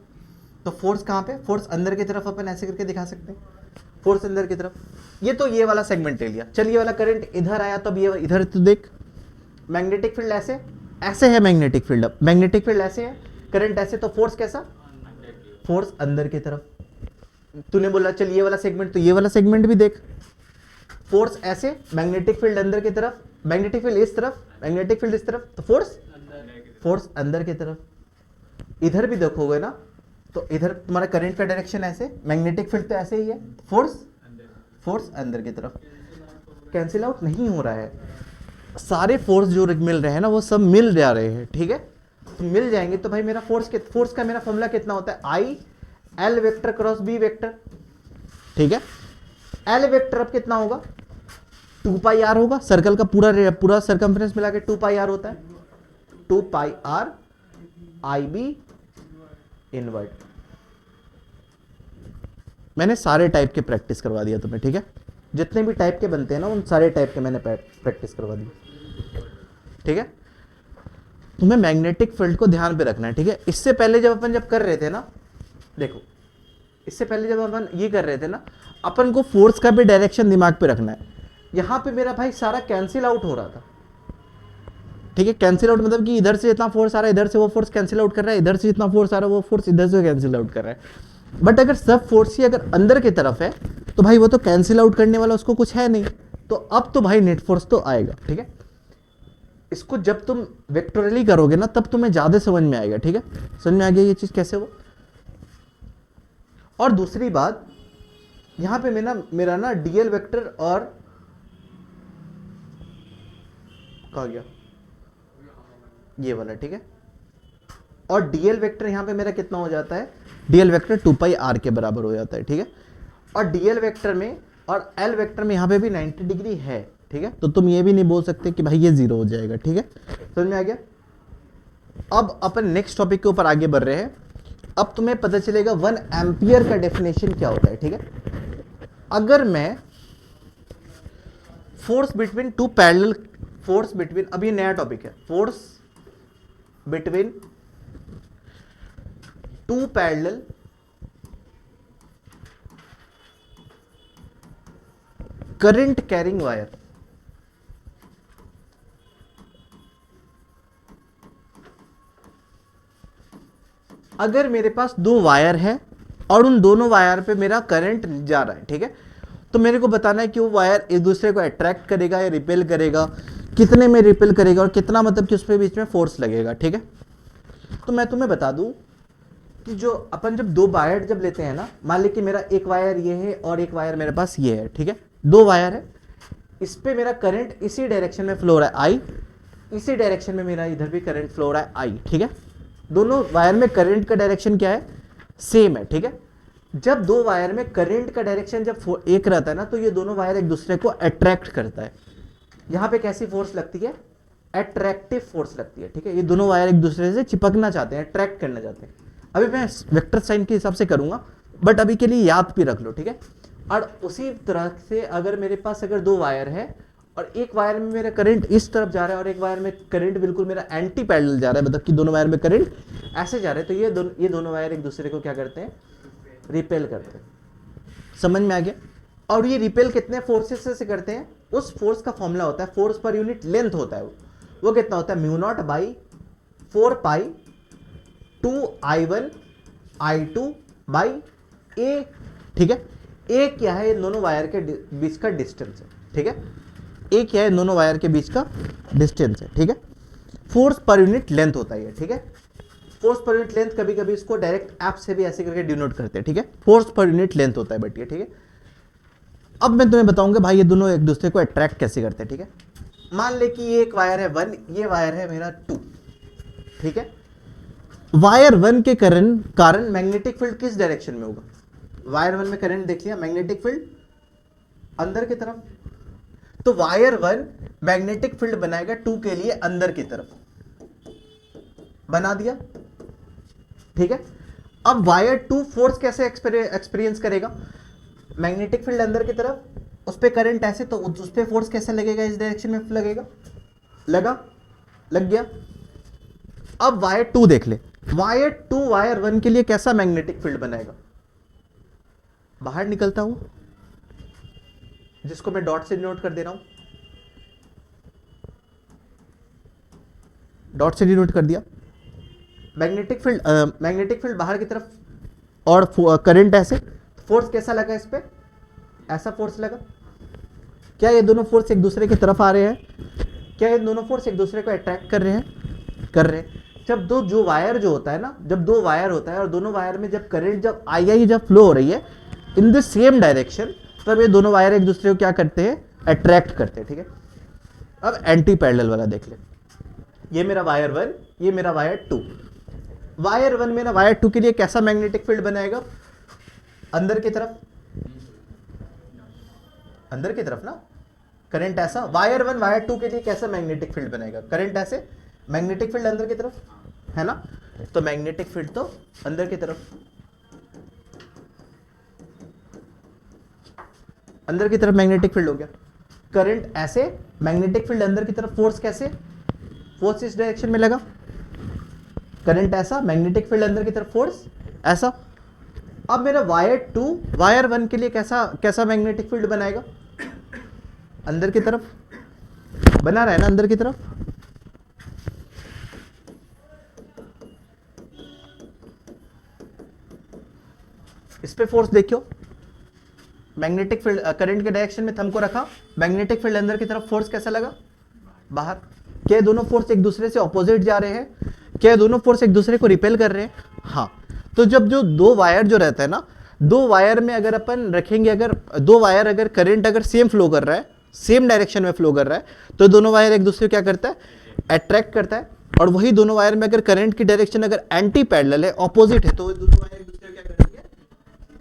तो फोर्स कहां पे? फोर्स अंदर की तरफ अपन ऐसे करके दिखा सकते हैं, फोर्स अंदर की तरफ। ये तो ये वाला सेगमेंट ले लिया। चल ये वाला करंट इधर आया, तब ये इधर तो देख, मैग्नेटिक फील्ड ऐसे, ऐसे है मैग्नेटिक फील्ड। अब मैग्नेटिक फील्ड ऐसे है, करंट ऐसे, तो फोर्स कैसा? फोर्स अंदर की तरफ। तूने बोला चल ये वाला सेगमेंट, तो ये वाला सेगमेंट भी देख, फोर्स ऐसे, मैग्नेटिक फील्ड अंदर की तरफ, मैग्नेटिक फील्ड इस तरफ, मैग्नेटिक फील्ड इस तरफ, तो फोर्स अंदर की तरफ। इधर भी देखोगे ना, तो इधर तुम्हारा करंट का डायरेक्शन ऐसे, मैग्नेटिक फील्ड तो ऐसे ही है, फोर्स अंदर की तरफ। कैंसिल आउट नहीं हो रहा है, सारे फोर्स जो मिल रहे हैं ना, वो सब मिल जा रहे हैं, ठीक है। तो मिल जाएंगे तो भाई मेरा फोर्स का मेरा फॉर्मूला कितना होता है? I L vector cross B vector, ठीक है। एल वेक्टर अब कितना होगा? 2 पाई आर होगा। सर्कल का पूरा सर्कमफ्रेंस मिला के 2 पाई आर होता है, 2 pi R I B inward. मैंने सारे टाइप के प्रैक्टिस करवा दिया तुम्हें, ठीक है। जितने भी टाइप के बनते हैं ना, उन सारे टाइप के मैंने प्रैक्टिस करवा दी, ठीक है। तुम्हें मैग्नेटिक फील्ड को ध्यान पे रखना है, ठीक है। इससे पहले जब अपन कर रहे थे ना, देखो, इससे पहले जब अपन ये कर रहे थे ना, अपन को फोर्स का भी डायरेक्शन दिमाग पे रखना है। यहां पे मेरा भाई सारा कैंसिल आउट हो रहा था, ठीक है। कैंसिल आउट मतलब कि इधर से जितना फोर्स आ रहा है, इधर से वो फोर्स कैंसिल आउट कर रहा है, इधर से जितना फोर्स आ रहा है, वो फोर्स इधर से कैंसिल आउट कर रहा है। बट अगर सब फोर्स ही अगर अंदर की तरफ है, तो भाई वो तो कैंसिल आउट करने वाला उसको कुछ है नहीं, तो अब तो भाई नेट फोर्स तो आएगा, ठीक है। इसको जब तुम वेक्टोरली करोगे ना, तब तुम्हें ज्यादा समझ में आएगा, ठीक है। समझ में आ गया ये चीज कैसे हो। और दूसरी बात, यहां पे मेरा ना डीएल वेक्टर और कहा गया ये वाला, ठीक है। और डीएल वेक्टर यहां पे मेरा कितना हो जाता है? डीएल वेक्टर 2 पाई आर के बराबर हो जाता है, ठीक है। और डीएल वेक्टर में और एल वेक्टर में यहाँ पे भी 90 डिग्री है, ठीक है। तो तुम ये भी नहीं बोल सकते कि भाई ये 0 हो जाएगा, ठीक है। समझ में आ गया। अब अपन नेक्स्ट टॉपिक के ऊपर आगे बढ़ रहे हैं। अब तुम्हें पता चलेगा 1 एम्पियर का डेफिनेशन क्या होता है, ठीक है। अगर मैं force between two parallel, force between, अब ये नया टॉपिक है, force between two parallel current carrying wire, अगर मेरे पास 2 वायर है और उन दोनों वायर पे मेरा करंट जा रहा है, ठीक है, तो मेरे को बताना है कि वो वायर एक दूसरे को अट्रैक्ट करेगा या रिपेल करेगा, कितने में रिपेल करेगा और कितना, मतलब कि उस पे बीच में फोर्स लगेगा, ठीक है। तो मैं तुम्हें बता दूं कि जो अपन जब 2 वायर जब लेते हैं ना, मान ली कि मेरा एक वायर ये है और एक वायर मेरे पास ये है, ठीक है, 2 वायर है, इस पे मेरा करंट इसी डायरेक्शन में फ्लो हो रहा है आई, इसी डायरेक्शन में मेरा इधर भी करंट फ्लो हो रहा है आई, ठीक है। दोनों वायर में करंट का डायरेक्शन क्या है, सेम है, ठीक है। जब 2 वायर में करंट का डायरेक्शन जब एक रहता है ना, तो ये दोनों वायर एक दूसरे को अट्रैक्ट करता है। यहां पे कैसी फोर्स लगती है, अट्रैक्टिव फोर्स लगती है, ठीक है। ये दोनों वायर एक दूसरे से चिपकना चाहते हैं, अट्रैक्ट करना चाहते हैं। अभी मैं वेक्टर साइन के हिसाब से करूंगा, बट अभी के लिए याद भी रख लो, ठीक है। और उसी तरह से अगर मेरे पास अगर 2 वायर है और एक वायर में मेरा करंट इस तरफ जा रहा है और एक वायर में करंट बिल्कुल मेरा एंटी पैरेलल जा रहा है, मतलब कि दोनों वायर में करंट ऐसे जा रहे हैं, तो ये दोनों वायर एक दूसरे को क्या करते हैं, रिपेल करते हैं। समझ में आ गया। और ये रिपेल कितने फोर्सेस से करते हैं, उस फोर्स का फॉर्मूला होता है, फोर्स पर यूनिट लेंथ होता है, वो कितना होता है, mu not by 4 pi 2I1 I2 by A, ठीक है। ए क्या है, दोनों वायर के बीच का डिस्टेंस है, ठीक है। ए क्या है, दोनों वायर के बीच का डिस्टेंस है, ठीक है। फोर्स पर यूनिट लेंथ होता है, ठीक है। फोर्स पर यूनिट लेंथ कभी कभी इसको डायरेक्ट ऐप से भी ऐसे करके डिनोट करते हैं, ठीक है। फोर्स पर यूनिट लेंथ होता है बट ये, ठीक है। अब मैं तुम्हें बताऊंगा भाई ये दोनों एक दूसरे को अट्रैक्ट कैसे करते हैं, ठीक है। मान ले कि ये एक वायर है 1, ये वायर है मेरा 2, ठीक है। वायर 1 के कारण मैग्नेटिक फील्ड किस डायरेक्शन में होगा, वायर 1 में करंट देख लिया, मैग्नेटिक फील्ड अंदर की तरफ, तो वायर 1 मैग्नेटिक फील्ड बनाएगा 2 के लिए अंदर की तरफ, बना दिया, ठीक है। अब वायर 2 फोर्स कैसे एक्सपीरियंस करेगा, मैग्नेटिक फील्ड अंदर की तरफ, उस पे करंट ऐसे, तो उस पे फोर्स कैसे लगेगा, इस डायरेक्शन में लगेगा, लग गया। अब वायर 2 देख ले, वायर 2 वायर 1 के लिए कैसा मैग्नेटिक फील्ड बनाएगा, बाहर निकलता हूं, जिसको मैं डॉट से डिनोट कर दे रहा हूं, डॉट से डिनोट कर दिया। मैग्नेटिक फील्ड बाहर की तरफ और करंट ऐसे, फोर्स कैसा लगा इस पे, ऐसा फोर्स लगा। क्या ये दोनों फोर्स एक दूसरे की तरफ आ रहे हैं, क्या ये दोनों फोर्स एक दूसरे को अट्रैक्ट कर रहे हैं। जब जो वायर जो होता है ना, जब 2 वायर होता है और दोनों वायर में जब करंट जब आई जब फ्लो हो रही है इन द सेम डायरेक्शन, तब ये दोनों वायर एक दूसरे को क्या करते हैं, अट्रैक्ट करते हैं, ठीक है। अब एंटी पैरेलल वाला देख ले, ये मेरा वायर 1, ये मेरा वायर 2। वायर 1 मेरा वायर 2 के लिए कैसा मैग्नेटिक फील्ड बनाएगा, अंदर की तरफ ना, करंट ऐसा। वायर 1 वायर 2 के लिए कैसा मैग्नेटिक फील्ड बनाएगा, करंट ऐसे, मैग्नेटिक फील्ड अंदर की तरफ है ना, तो मैग्नेटिक फील्ड तो अंदर की तरफ, मैग्नेटिक फील्ड हो गया। करंट ऐसे, मैग्नेटिक फील्ड अंदर की तरफ, फोर्स कैसे, फोर्स इस डायरेक्शन में लगा, करंट ऐसा, मैग्नेटिक फील्ड अंदर की तरफ, फोर्स ऐसा। अब मेरा वायर 2 वायर 1 के लिए कैसा मैग्नेटिक फील्ड बनाएगा, अंदर की तरफ बना रहा है ना, अंदर की तरफ। इस पे फोर्स देखियो, मैग्नेटिक फील्ड करंट के डायरेक्शन में थंब को रखा, मैग्नेटिक फील्ड अंदर की तरफ, फोर्स कैसा लगा, बाहर। क्या दोनों फोर्स एक दूसरे से ऑपोजिट जा रहे हैं, क्या दोनों फोर्स एक दूसरे को रिपेल कर रहे हैं, हाँ। तो जब जो 2 वायर जो रहता है ना, 2 वायर में अगर अपन रखेंगे, अगर 2 वायर अगर करंट अगर सेम फ्लो कर रहा है, सेम डायरेक्शन में फ्लो कर रहा है, तो दोनों वायर एक दूसरे को क्या करता है, अट्रैक्ट करता है। और वही दोनों वायर में अगर करंट की डायरेक्शन अगर एंटी पैरेलल है, ऑपोजिट है, तो दोनों वायर एक दूसरे को क्या करेंगे,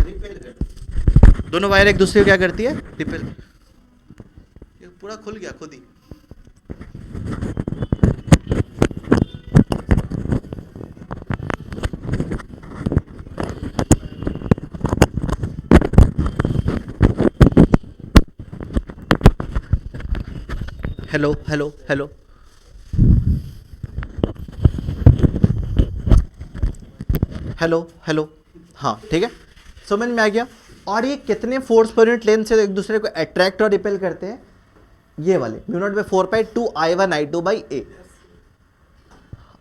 रिपेल करेंगे। दोनों वायर एक दूसरे को क्या करती है, रिपेल। ये पूरा खुल गया खुद ही। Hello hello hello, hello hello, हाँ ठीक है, समझ में आ गया। और ये कितने फोर्स पर यूनिट लेंथ से एक दूसरे को अट्रैक्ट और रिपेल करते हैं, ये वाले mu not by 4 pi 2 I1 I2 by A.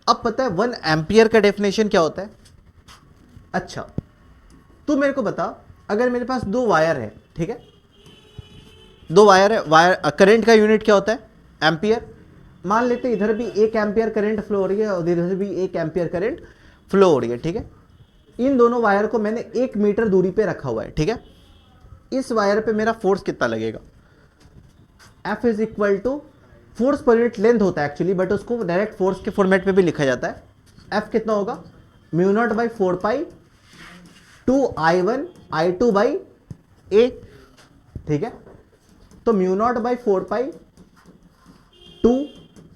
अब पता है 1 एम्पियर का डेफिनेशन क्या होता है। अच्छा तू मेरे को बता, अगर मेरे पास दो वायर है, ठीक है, दो वायर है, वायर करंट का यूनिट क्या होता है, एम्पियर। मान लेते हैं इधर भी 1 एम्पियर करंट फ्लो हो रही है और इधर भी 1 एम्पियर करंट फ्लो हो रही है, ठीक है। इन दोनों वायर को मैंने 1 मीटर दूरी पे रखा हुआ है, ठीक है। इस वायर पे मेरा फोर्स कितना लगेगा, F is equal to force per unit length होता है एक्चुअली, बट उसको डायरेक्ट फोर्स के फॉर्मेट पे भी लिखा जाता है। F कितना होगा, mu not by 4 pi 2 I1 I2 by A, ठीक है। तो mu not by 4 pi 2,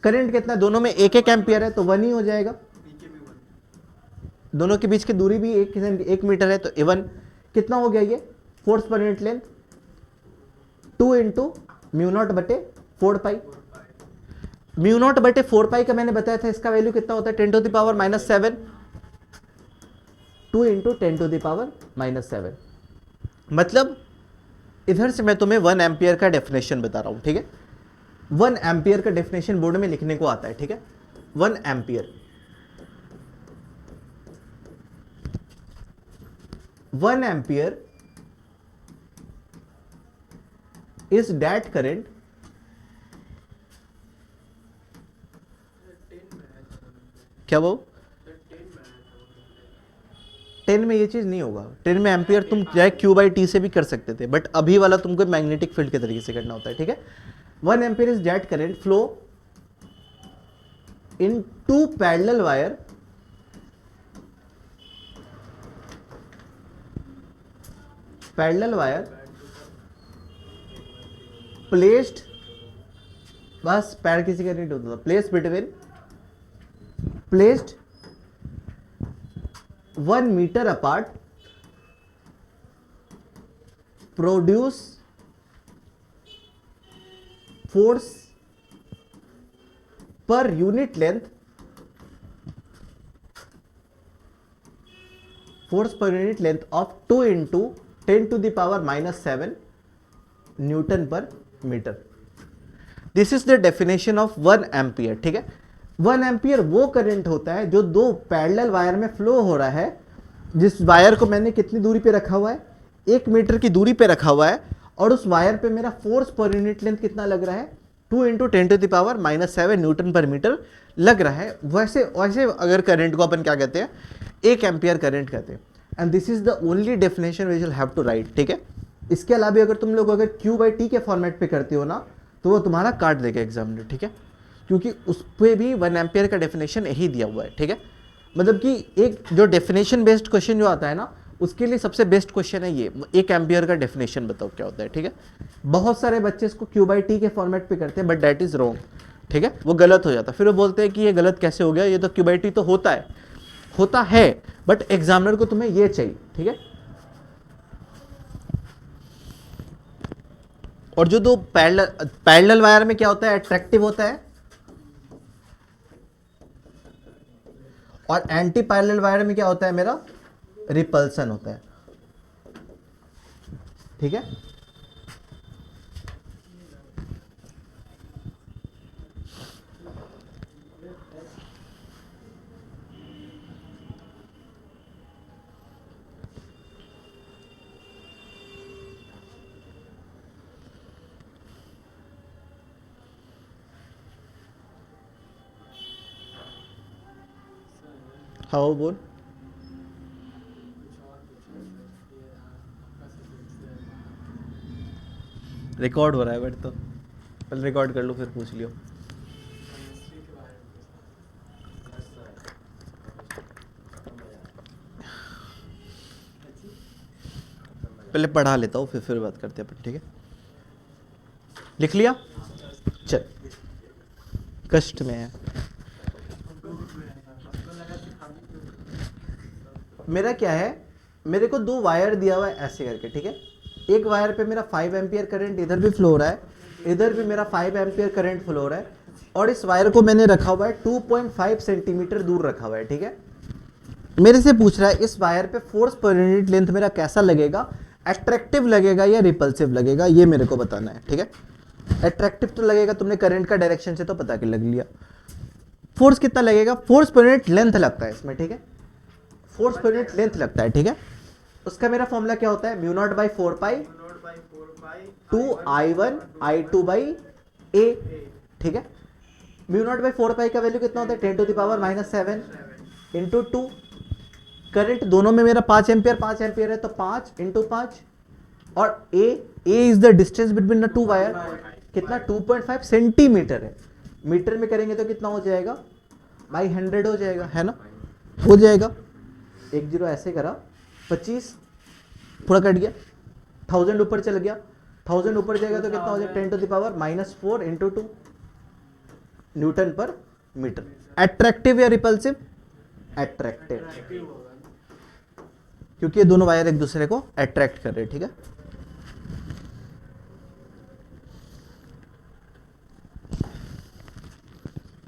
current कितना, दोनों में 1 एम्पियर है तो 1 ही हो जाएगा, दोनों के बीच की दूरी भी 1 मीटर है तो 1 कितना हो गया, ये force per unit length 2 into mu naught बटे 4 पाई। म्यू नॉट बटे 4 पाई का मैंने बताया था, इसका वैल्यू कितना होता है 10 to the power -7, 2 into 10 to the power -7। मतलब इधर से मैं तुम्हें 1 एम्पियर का डेफिनेशन बता रहा हूं, ठीक है। 1 एम्पियर का डेफिनेशन बोर्ड में लिखने को आता है, ठीक है। 1 ampere, 1 ampere is that current क्या वो 10 में ये चीज नहीं होगा, 10 में एम्पियर तुम चाहे Q बाई टी से भी कर सकते थे, बट अभी वाला तुमको मैग्नेटिक फील्ड के तरीके से करना होता है, ठीक है। 1 ampere is that current flow in 2 parallel wire placed, बस पैर किसी का नहीं होता था, placed 1 metre apart, produce force per unit length, of 2 into 10 to the power -7 newton पर metre. This is the definition of 1 ampere, ठीक है। 1 एम्पियर वो करंट होता है जो दो पैरेलल वायर में फ्लो हो रहा है, जिस वायर को मैंने कितनी दूरी पे रखा हुआ है, 1 मीटर की दूरी पे रखा हुआ है, और उस वायर पे मेरा फोर्स पर यूनिट लेंथ कितना लग रहा है, 2 into 10 to the power -7 newton पर मीटर लग रहा है। वैसे अगर करंट को अपन क्या कहते हैं, 1 एम्पियर करंट कहते हैं। And this is the only definition we will have to write, ठीक है। इसके अलावा अगर तुम लोग अगर Q बाई टी के फॉर्मेट पे करते हो ना, तो वो तुम्हारा काट देगा एग्जामिनर, ठीक है, क्योंकि उस पर भी 1 एम्पियर का डेफिनेशन यही दिया हुआ है, ठीक है। मतलब कि एक जो डेफिनेशन बेस्ड क्वेश्चन जो आता है ना, उसके लिए सबसे बेस्ट क्वेश्चन है ये, 1 एम्पियर का डेफिनेशन बताओ क्या होता है, ठीक है। बहुत सारे बच्चे इसको Q बाई टी के फॉर्मेट पे करते हैं, बट दैट इज रॉन्ग, ठीक है, वो गलत हो जाता है। फिर वो बोलते हैं कि ये गलत कैसे हो गया, ये तो Q बाई टी तो होता है, बट एग्जामिनर को तुम्हें ये चाहिए, ठीक है। और जो दो पैरेलल वायर में क्या होता है, अट्रैक्टिव होता है, और एंटी पैरेलल वायर में क्या होता है, मेरा रिपल्सन होता है, ठीक है। हाँ बोल। रिकॉर्ड हो रहा है बट, तो पहले रिकॉर्ड कर लो फिर पूछ लियो। पहले पढ़ा लेता हूँ फिर बात करते हैं अपन, ठीक है? लिख लिया? चल, कष्ट में है। मेरा क्या है, मेरे को दो वायर दिया हुआ है ऐसे करके, ठीक है? एक वायर पे मेरा 5 एम्पियर करंट इधर भी फ्लो हो रहा है, इधर भी मेरा 5 एम्पियर करंट फ्लो हो रहा है, और इस वायर को मैंने रखा हुआ है 2.5 सेंटीमीटर दूर रखा हुआ है, ठीक है? मेरे से पूछ रहा है इस वायर पे फोर्स पर यूनिट लेंथ मेरा कैसा लगेगा, अट्रैक्टिव लगेगा या रिपल्सिव लगेगा, ये मेरे को बताना है, ठीक है? अट्रैक्टिव तो लगेगा, तुमने करंट का डायरेक्शन से तो पता कर लग लिया। फोर्स कितना लगेगा, फोर्स पर यूनिट लेंथ लगता है इसमें, ठीक है? फोर्स पर यूनिट लेंथ लगता है, ठीक है? उसका मेरा फॉर्मूला क्या होता है, mu not by 4 pi 2I1 I2 by A, ठीक है? म्यू नॉट बाई 4 पाई का वैल्यू कितना होता है, 10 to the power -7 into 2। Current दोनों में मेरा 5 एम्पियर है, तो 5 इंटू 5, और A is the distance between the two wire, कितना 2.5 सेंटीमीटर है, मीटर में करेंगे तो कितना हो जाएगा, बाई 100 हो जाएगा, है ना? हो जाएगा, 1 0 ऐसे करा, 25 थोड़ा कट गया, 1000 ऊपर चल गया, 1000 ऊपर जाएगा तो कितना हो जाएगा, 10 to the power -4 into 2 newton पर मीटर। अट्रैक्टिव या रिपल्सिव, अट्रैक्टिव, क्योंकि ये दोनों वायर एक दूसरे को अट्रैक्ट कर रहे हैं, ठीक है?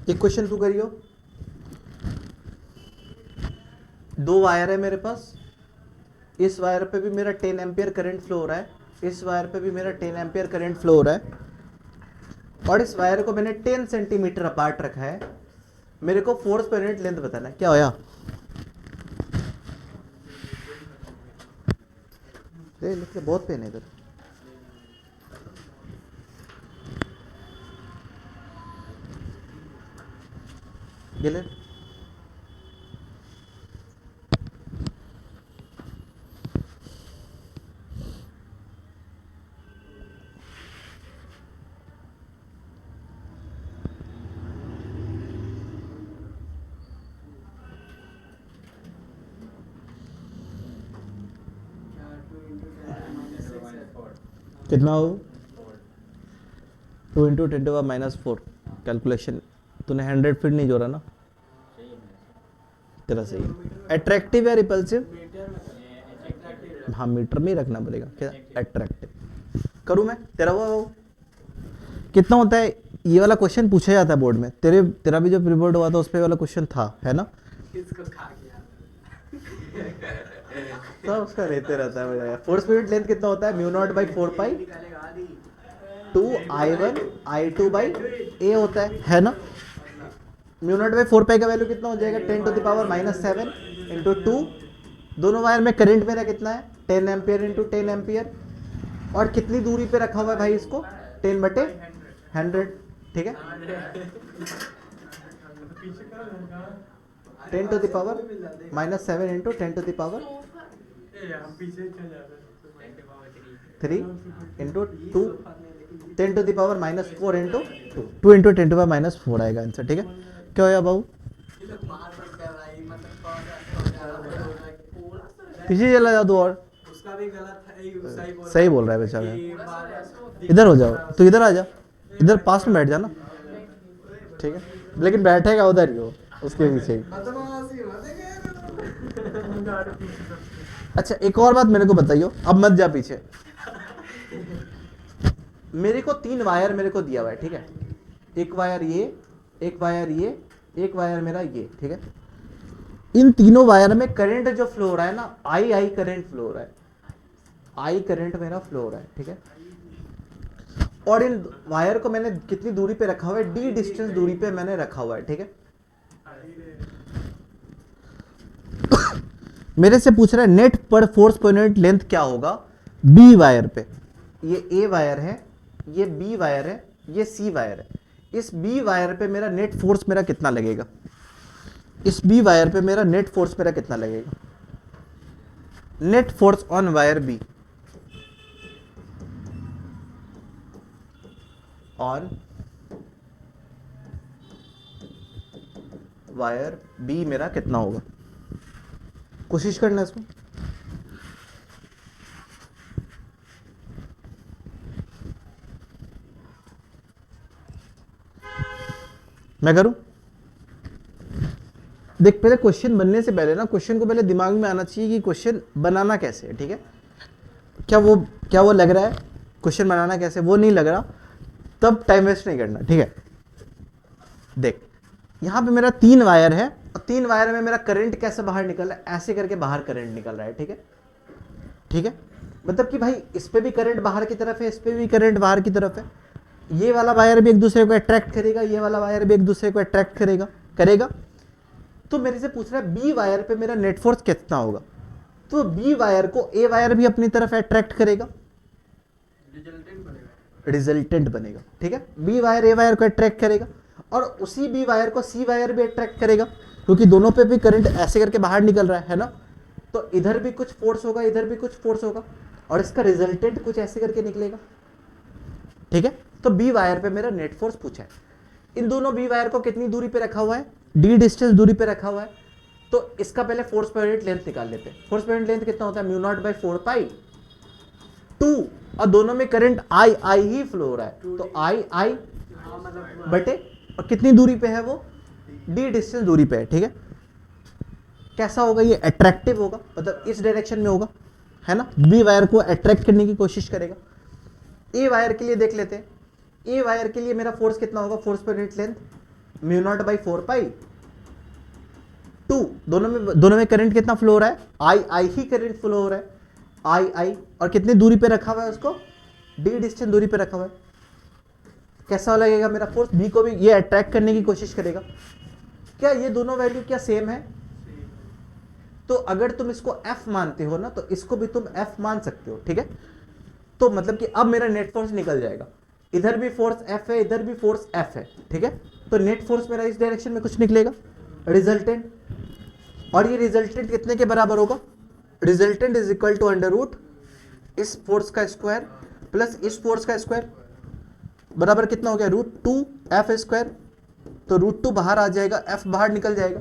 एक क्वेश्चन तू करियो, दो वायर है मेरे पास, इस वायर पे भी मेरा 10 एम्पियर करंट फ्लो हो रहा है, इस वायर पे भी मेरा 10 एम्पियर करंट फ्लो हो रहा है, और इस वायर को मैंने 10 सेंटीमीटर अपार्ट रखा है। मेरे को फोर्स पर यूनिट लेंथ बताना है, क्या होया? लिख ले, बहुत पेन है इधर। ये ले, कितना हो, 2 इंटू 10 टू पावर -4 कैलकुलेशन, तूने 100 फीट नहीं जोड़ा ना, तेरा सही है। अट्रैक्टिव या रिपल्सिव, हाँ मीटर में ही रखना पड़ेगा, क्या अट्रैक्टिव करूँ मैं, तेरा वो कितना होता है, ये वाला क्वेश्चन पूछा जाता है बोर्ड में, तेरा भी जो प्री बोर्ड हुआ था उस पर वाला क्वेश्चन था, है ना? तो उसका रहते रहता है। फोर्स पर यूनिट लेंथ कितना होता है, mu not by 4 pi 2I1 I2 by A होता है ना? म्यू नॉट बाई 4 पाई का वैल्यू कितना हो जाएगा, 10 टू द पावर -7 इंटू 2। दोनों वायर में करंट मेरा कितना है, 10 एम्पियर इंटू 10 एम्पियर, और कितनी दूरी पे रखा हुआ है भाई इसको, 10/100, ठीक है? 10 to the power -7 into 10 to the power 3 into 2, 10 to the power -4 into 2 into 10 to power -4 आएगा आंसर, ठीक है? क्या होया बाबू, पीछे चला जा तू, और सही बोल रहा है बेचारा, इधर हो जाओ, तो इधर आ जा, इधर पास में बैठ जाना, ठीक है? लेकिन बैठेगा उधर ही हो, उसके पीछे। अच्छा एक और बात मेरे को बताइयो, अब मत जा पीछे। मेरे को 3 वायर मेरे को दिया हुआ है, ठीक है? एक वायर ये, एक वायर ये, एक वायर मेरा ये, ठीक है? इन तीनों वायर में करंट जो फ्लो हो रहा है ना, आई करंट फ्लो हो रहा है, आई करंट मेरा फ्लो हो रहा है, ठीक है? और इन वायर को मैंने कितनी दूरी पे रखा हुआ है, d डिस्टेंस दूरी पे मैंने रखा हुआ है, ठीक है? मेरे से पूछ रहा है नेट पर फोर्स पर यूनिट लेंथ क्या होगा बी वायर पे। ये ए वायर है, ये बी वायर है, ये सी वायर है। इस बी वायर पे मेरा नेट फोर्स मेरा कितना लगेगा, इस बी वायर पे मेरा नेट फोर्स मेरा कितना लगेगा, net force on wire B, on wire B मेरा कितना होगा, कोशिश करना इसको। मैं करूं? देख, पहले क्वेश्चन बनने से पहले ना क्वेश्चन को पहले दिमाग में आना चाहिए कि क्वेश्चन बनाना कैसे है, ठीक है? क्या वो लग रहा है क्वेश्चन बनाना कैसे, वो नहीं लग रहा, तब टाइम वेस्ट नहीं करना, ठीक है? देख, यहां पे मेरा 3 वायर है और 3 वायर में मेरा करंट कैसे बाहर निकल रहा है, ऐसे करके बाहर करंट निकल रहा है, ठीक है? ठीक है, मतलब कि भाई इस पे भी करंट बाहर की तरफ है, इस पे भी करंट बाहर की तरफ है, ये वाला वायर भी एक दूसरे को अट्रैक्ट करेगा, ये वाला वायर भी एक दूसरे को अट्रैक्ट करेगा। तो मेरे से पूछ रहा है बी वायर पे मेरा नेट फोर्स कितना होगा, तो बी वायर को ए वायर भी अपनी तरफ अट्रैक्ट करेगा, रिजल्टेंट बनेगा, ठीक है? बी वायर ए वायर को अट्रैक्ट करेगा और उसी बी वायर को सी वायर भी अट्रैक्ट करेगा, क्योंकि दोनों पे भी करंट ऐसे करके बाहर निकल रहा है ना, तो इधर भी कुछ फोर्स होगा, इधर भी कुछ फोर्स होगा और इसका रिजल्टेंट कुछ ऐसे करके निकलेगा, ठीक है? तो बी वायर पे मेरा नेट फोर्स पूछा है। इन दोनों बी वायर को कितनी दूरी पे रखा हुआ है, डी डिस्टेंस दूरी पे रखा हुआ है, तो इसका पहले फोर्स पर यूनिट लेंथ निकाल लेते हैं। फोर्स पर यूनिट लेंथ कितना होता है, म्यू नॉट बाई 4 पाई 2, और दोनों में करंट आई ही फ्लो हो रहा है, तो आई बटे, और कितनी दूरी पे है वो, डी डिस्टेंस दूरी पे है, ठीक है? कैसा होगा ये, अट्रैक्टिव होगा, मतलब इस डायरेक्शन में होगा, है ना? बी वायर को अट्रैक्ट करने की कोशिश करेगा। ए वायर के लिए देख लेते हैं, ए वायर के लिए मेरा फोर्स कितना होगा, force per unit length mu naught by 4 pi 2, दोनों में करंट कितना फ्लो हो रहा है, आई ही करंट फ्लो हो रहा है, आई, और कितनी दूरी पे रखा हुआ है उसको, डी डिस्टेंस दूरी पे रखा हुआ है। कैसा लगेगा मेरा फोर्स, बी को भी ये अट्रैक्ट करने की कोशिश करेगा। क्या ये दोनों वैल्यू क्या सेम है? तो अगर तुम इसको F मानते हो ना, तो इसको भी तुम F मान सकते हो, ठीक है? तो मतलब कि अब मेरा नेट फोर्स निकल जाएगा, इधर भी फोर्स F है, इधर भी फोर्स F है, ठीक है? तो नेट फोर्स मेरा इस डायरेक्शन में कुछ निकलेगा, रिजल्टेंट, और ये रिजल्टेंट कितने के बराबर होगा, resultant is equal to under root इस फोर्स का स्क्वायर प्लस इस फोर्स का स्क्वायर, बराबर कितना हो गया, √2 F², तो √2 बाहर आ जाएगा, F बाहर निकल जाएगा,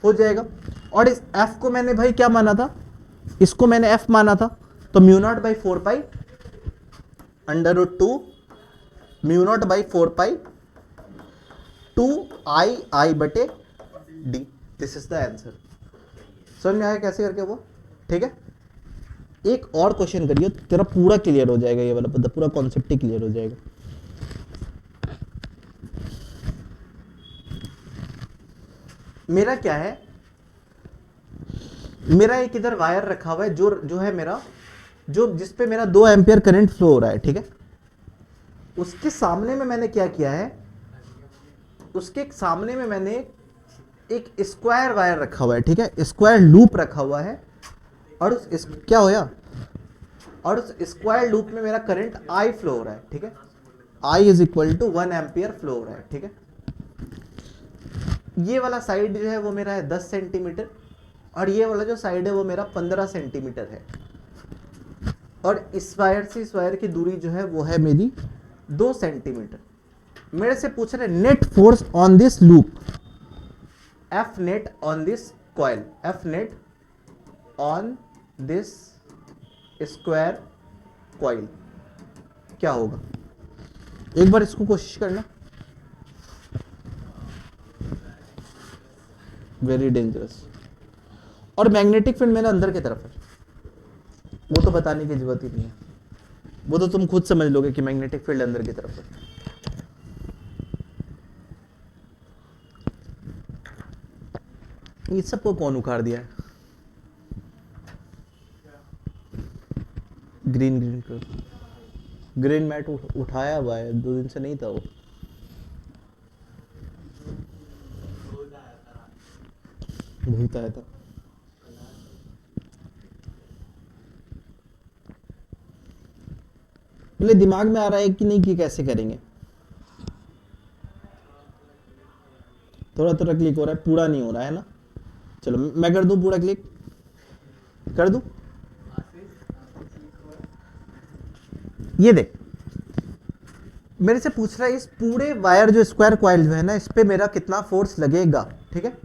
हो जाएगा। और इस F को मैंने भाई क्या माना था, इसको मैंने F माना था, तो mu not by 4 pi under √2 mu naught by 4 pi 2 आई बटे D, this is the answer. समझ में आया कैसे करके वो, ठीक है? एक और क्वेश्चन करिए, तेरा पूरा क्लियर हो जाएगा, ये वाला मतलब पूरा कॉन्सेप्ट ही क्लियर हो जाएगा। मेरा क्या है, मेरा एक इधर वायर रखा हुआ है जो है मेरा, जो जिसपे मेरा 2 एम्पियर करंट फ्लो हो रहा है, ठीक है? उसके सामने में मैंने क्या किया है, उसके सामने में मैंने एक स्क्वायर वायर रखा हुआ है, ठीक है? स्क्वायर लूप रखा हुआ है, और क्या होया, और उस स्क्वायर लूप में मेरा करंट आई फ्लो हो रहा है, ठीक है? I is equal to 1 ampere flow हो रहा है, ठीक है? ये वाला साइड जो है वो मेरा है 10 सेंटीमीटर, और ये वाला जो साइड है वो मेरा 15 सेंटीमीटर है, और इस वायर से इस वायर की दूरी जो है वो है मेरी 2 सेंटीमीटर। मेरे से पूछ रहे net force on this loop, F net on this coil, F net on this square coil क्या होगा, एक बार इसको कोशिश करना, वेरी डेंजरस। और मैग्नेटिक फील्ड मेरा अंदर की तरफ है, वो तो बताने की जरूरत ही नहीं है, वो तो तुम खुद समझ लोगे कि मैग्नेटिक फील्ड अंदर की तरफ है। ये सबको कौन उखाड़ दिया है, ग्रीन मैट उठाया हुआ है, 2 दिन से नहीं था वो, भूलता है था। पहले दिमाग में आ रहा है कि नहीं कि कैसे करेंगे, थोड़ा थोड़ा क्लिक हो रहा है, पूरा नहीं हो रहा है ना। चलो मैं कर दूं, पूरा क्लिक कर दूं। ये देख, मेरे से पूछ रहा है इस पूरे वायर जो स्क्वायर कॉइल जो है ना, इस पे मेरा कितना फोर्स लगेगा, ठीक है?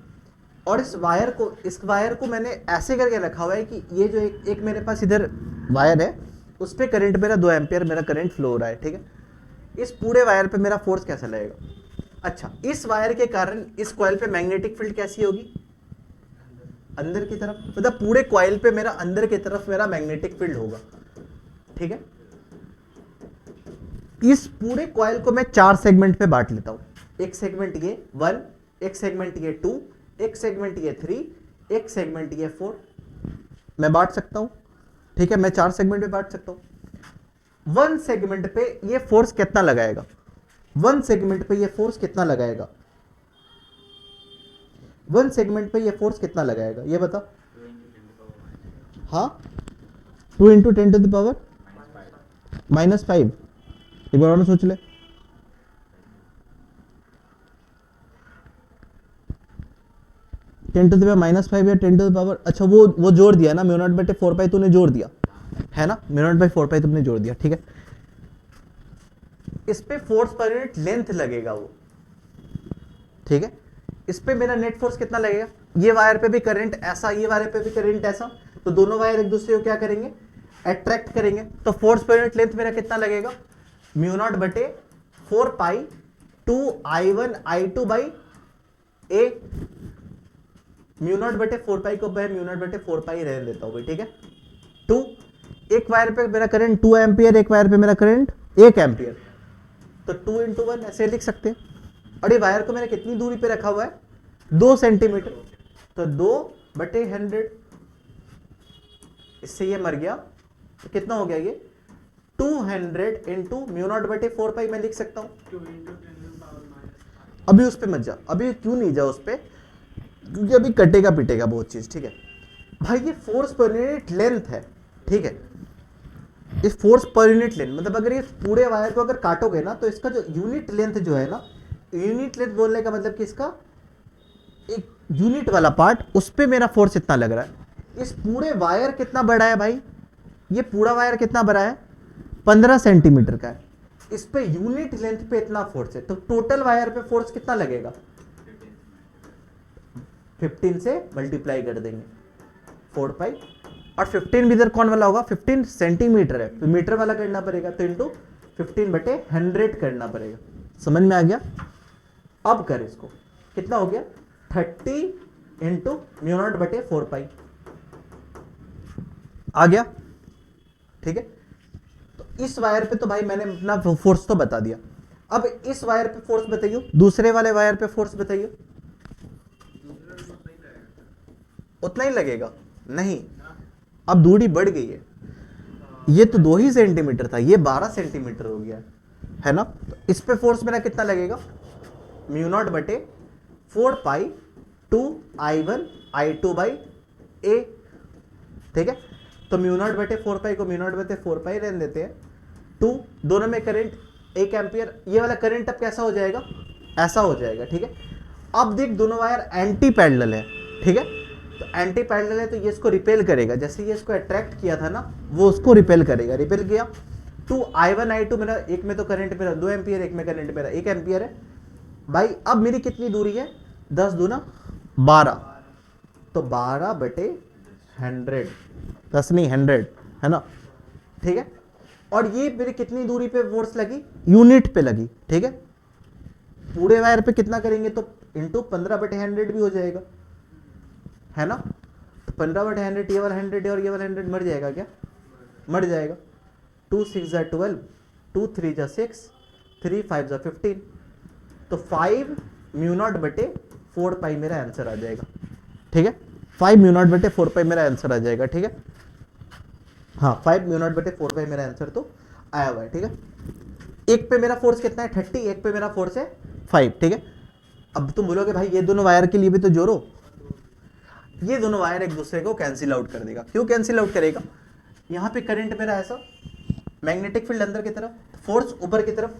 और इस वायर को मैंने ऐसे करके रखा हुआ है कि ये जो एक मेरे पास इधर वायर है, उस पे करंट मेरा 2 एम्पियर मेरा करंट फ्लो हो रहा है, ठीक है? इस पूरे वायर पे मेरा फोर्स कैसा लगेगा, अच्छा, इस वायर के कारण इस कॉइल पे मैग्नेटिक फील्ड कैसी होगी? अंदर की तरफ, मतलब पूरे कॉइल पे मेरा अंदर की तरफ मेरा मैग्नेटिक फील्ड होगा, ठीक है। इस पूरे कॉइल को मैं 4 सेगमेंट पे बांट लेता हूं। एक सेगमेंट ये 1, एक सेगमेंट ये 2, एक सेगमेंट ये 3, एक सेगमेंट ये 4, मैं बांट सकता हूं, ठीक है। मैं 4 सेगमेंट पे बांट सकता हूं। 1 सेगमेंट पे ये फोर्स कितना लगाएगा? 1 सेगमेंट पे ये फोर्स कितना लगाएगा? 1 सेगमेंट पे ये फोर्स कितना लगाएगा, ये बता। हाँ, 2 × 10⁻⁻⁵ एक बार और सोच ले। टेन टू द पावर -5 या 10 टू द पावर, अच्छा वो जोड़ दिया ना, μ0/4π तूने जोड़ दिया है ना, μ0/4π तुमने जोड़ दिया, ठीक है। इस पे फोर्स पर यूनिट लेंथ लगेगा वो, ठीक है। इस पे मेरा नेट फोर्स कितना लगेगा? ये वायर पे भी करंट ऐसा, ये वायर पे भी करंट ऐसा, तो दोनों वायर एक दूसरे को क्या करेंगे? अट्रैक्ट करेंगे। तो फोर्स पर यूनिट लेंथ मेरा कितना लगेगा? μ0/4π 2I1 I2/a। μ0/4π को मैं μ0/4π ही रहने देता हूं भाई, ठीक है। 2, एक वायर पे मेरा करंट 2 एम्पियर, एक वायर पे मेरा करंट 1 एम्पियर, तो 2 × 1 ऐसे लिख सकते हैं। और ये वायर को मैंने कितनी दूरी पे रखा हुआ है? 2 सेंटीमीटर, तो 2/100, इससे ये मर गया, तो कितना हो गया ये? 200 × μ0/4π मैं लिख सकता हूं। 2 × 10⁻⁻⁵ अभी उस पे मत जा, अभी क्यों नहीं जा उस पे, क्योंकि अभी कटेगा पिटेगा बहुत चीज, ठीक है भाई। ये फोर्स पर यूनिट लेंथ है, ठीक है। इस फोर्स पर यूनिट लेंथ मतलब अगर ये पूरे वायर को अगर काटोगे ना, तो इसका जो यूनिट लेंथ जो है ना, यूनिट लेंथ बोलने का मतलब कि इसका एक यूनिट वाला पार्ट, उस पे मेरा फोर्स इतना लग रहा है। इस पूरे वायर कितना बड़ा है भाई? ये पूरा वायर कितना बड़ा है? 15 सेंटीमीटर का है। इस पे यूनिट लेंथ पे इतना फोर्स है, तो टोटल वायर पे फोर्स कितना लगेगा? 15 से मल्टीप्लाई कर देंगे 4π, और 15 भी इधर कौन वाला होगा? 15 सेंटीमीटर है, तो मीटर वाला करना पड़ेगा, तो इंटू 15/100 करना पड़ेगा। समझ में आ गया? अब कर इसको, कितना हो गया? 30 × μ0/4π आ गया, ठीक है। तो इस वायर पे तो भाई मैंने अपना फोर्स तो बता दिया। अब इस वायर पे फोर्स बताइए, दूसरे वाले वायर पे फोर्स बताइए। उतना ही लगेगा? नहीं, अब दूरी बढ़ गई है। ये तो 2 ही सेंटीमीटर था, ये 12 सेंटीमीटर हो गया है ना। तो इस पे फोर्स मेरा कितना लगेगा? μ0/4π 2I1 I2/a, ठीक है। तो μ0/4π को μ0/4π रहने देते हैं। 2, दोनों में करंट 1 एम्पियर, ये वाला करंट अब कैसा हो जाएगा? ऐसा हो जाएगा, ठीक है। अब देख, दोनों वायर एंटी पैरेलल है, ठीक है। तो एंटी पैरेलल है, तो ये इसको रिपेल करेगा, जैसे ये इसको अट्रैक्ट किया था ना, वो उसको रिपेल करेगा। रिपेल किया, 2I1 I2 मेरा, एक में तो करंट मेरा 2 एम्पियर, एक में करंट मेरा 1 एम्पियर है भाई। अब मेरी कितनी दूरी है? 10 दूना 12, तो 12/100, 10 नहीं 100 है ना, ठीक है। और ये मेरी कितनी दूरी पे फोर्स लगी? यूनिट पे लगी, ठीक है। पूरे वायर पे कितना करेंगे तो इंटू 15/100 भी हो जाएगा, है ना। तो 15/100, ये वाला 100 और ये वाला 100 मर जाएगा क्या? मर जाएगा। 2 × 6 = 12, 2 × 3 = 6, 3 × 5 = 15, तो 5 μ0/4π मेरा आंसर आ जाएगा, ठीक है। 5 μ0/4π मेरा आंसर आ जाएगा, ठीक है। हाँ, 5 μ0/4π मेरा आंसर तो आया हुआ है, ठीक है। एक पे मेरा फोर्स कितना है? 30, एक पे मेरा फोर्स है 5, ठीक है। अब तुम बोलोगे भाई ये दोनों वायर के लिए भी तो जोड़ो। ये दोनों वायर एक दूसरे को कैंसिल आउट कर देगा। क्यों कैंसिल आउट करेगा? यहाँ पे करंट मेरा ऐसा, मैग्नेटिक फील्ड अंदर की तरफ, फोर्स ऊपर की तरफ,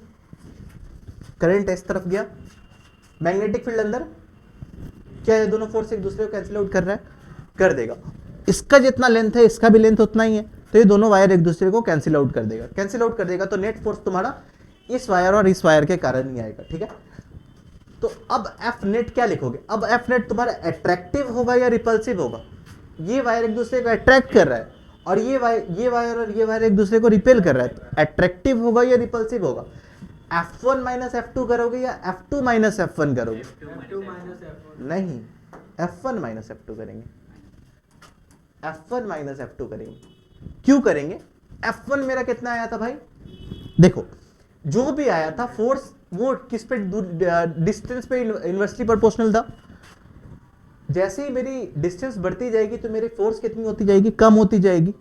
करंट इस तरफ गया, मैग्नेटिक फील्ड अंदर, क्या ये दोनों फोर्स एक दूसरे को कैंसिल आउट कर रहा है? कर देगा। इसका जितना लेंथ है इसका भी लेंथ उतना ही है, तो ये दोनों वायर एक दूसरे को कैंसिल आउट कर देगा। कैंसिल आउट कर देगा तो नेट फोर्स तुम्हारा इस वायर और इस वायर के कारण ही आएगा, ठीक है। तो अब एफ नेट क्या लिखोगे? अब एफ नेट तुम्हारा अट्रैक्टिव होगा या रिपल्सिव होगा? ये वायर एक दूसरे को अट्रैक्ट कर रहा है और ये वायर और ये वायर एक दूसरे को रिपेल कर रहा है, अट्रैक्टिव होगा या रिपल्सिव होगा? F1 माइनस F2 करोगे या F2 माइनस F1 करोगे? F2 minus F1 नहीं, F1 माइनस F2 करेंगे, F1 माइनस F2 करेंगे। क्यों करेंगे? F1 मेरा कितना आया था भाई? देखो, जो भी आया था फोर्स वो किस पे, डिस्टेंस पे इन्वर्सली प्रोपोर्शनल था। जैसे ही मेरी डिस्टेंस बढ़ती जाएगी तो मेरी फोर्स कितनी होती जाएगी? कम होती जाएगी।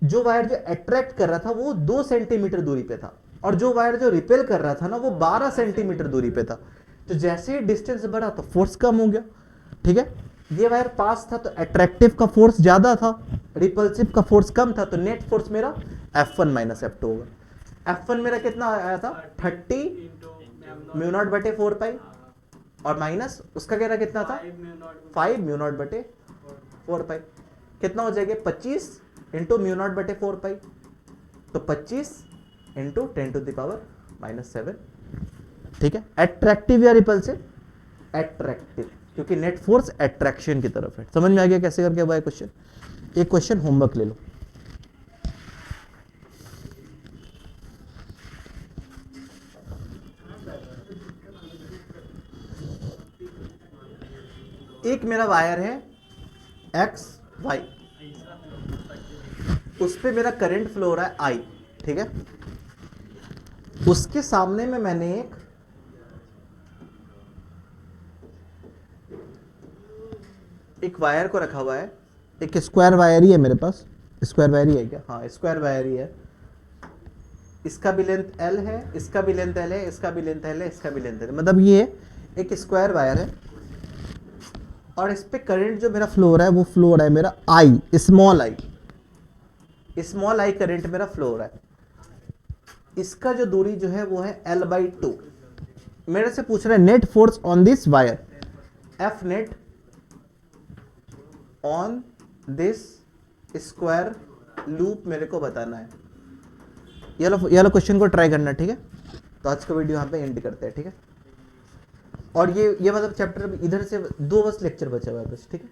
जो वायर जो अट्रैक्ट कर रहा था वो 2 सेंटीमीटर दूरी पे था, और जो वायर जो रिपेल कर रहा था ना वो 12 सेंटीमीटर दूरी पे था। तो जैसे ही डिस्टेंस बढ़ा तो फोर्स कम हो गया, ठीक है। ये वायर पास था तो अट्रैक्टिव का फोर्स ज्यादा था, रिपल्सिव का फोर्स कम था, तो नेट फोर्स मेरा F1 माइनस F2 होगा। F1 मेरा कितना आया था? 30 म्यू नॉट बटे 4 पाई, और माइनस उसका कह रहा कितना था? 5 म्यू नॉट बटे 4 पाई। कितना हो जाएगा? 25 इंटू म्यू नॉट बटे 4 पाई, तो 25 इंटू 10 टू द पावर -7, ठीक है। अट्रैक्टिव या रिपल्सिव? अट्रैक्टिव, क्योंकि नेट फोर्स अट्रैक्शन की तरफ है। समझ में आ गया कैसे करके हुआ है क्वेश्चन? एक क्वेश्चन होमवर्क ले लो। एक मेरा वायर है एक्स वाई, उस पे मेरा करंट फ्लो हो रहा है आई, ठीक है। उसके सामने में मैंने एक वायर को रखा हुआ है, एक स्क्वायर वायर ही है मेरे पास। स्क्वायर वायर ही है क्या? हाँ, स्क्वायर वायर ही है। इसका भी लेंथ एल है, इसका भी लेंथ एल है, इसका भी लेंथ एल है, इसका भी लेंथ एल है। मतलब ये एक स्क्वायर वायर है, और इस पे करंट जो मेरा फ्लो हो रहा है वो फ्लो हो रहा है मेरा आई, स्मॉल आई करंट मेरा फ्लो हो रहा है। इसका जो दूरी जो है वो है L/2। मेरे से पूछ रहा है net force on this wire, F net on this square loop मेरे को बताना है। ये लो क्वेश्चन को ट्राई करना, ठीक है। तो आज का वीडियो यहाँ पे एंड करते हैं, ठीक है। और ये मतलब चैप्टर इधर से 2 बस लेक्चर बचा हुआ है बस, ठीक है।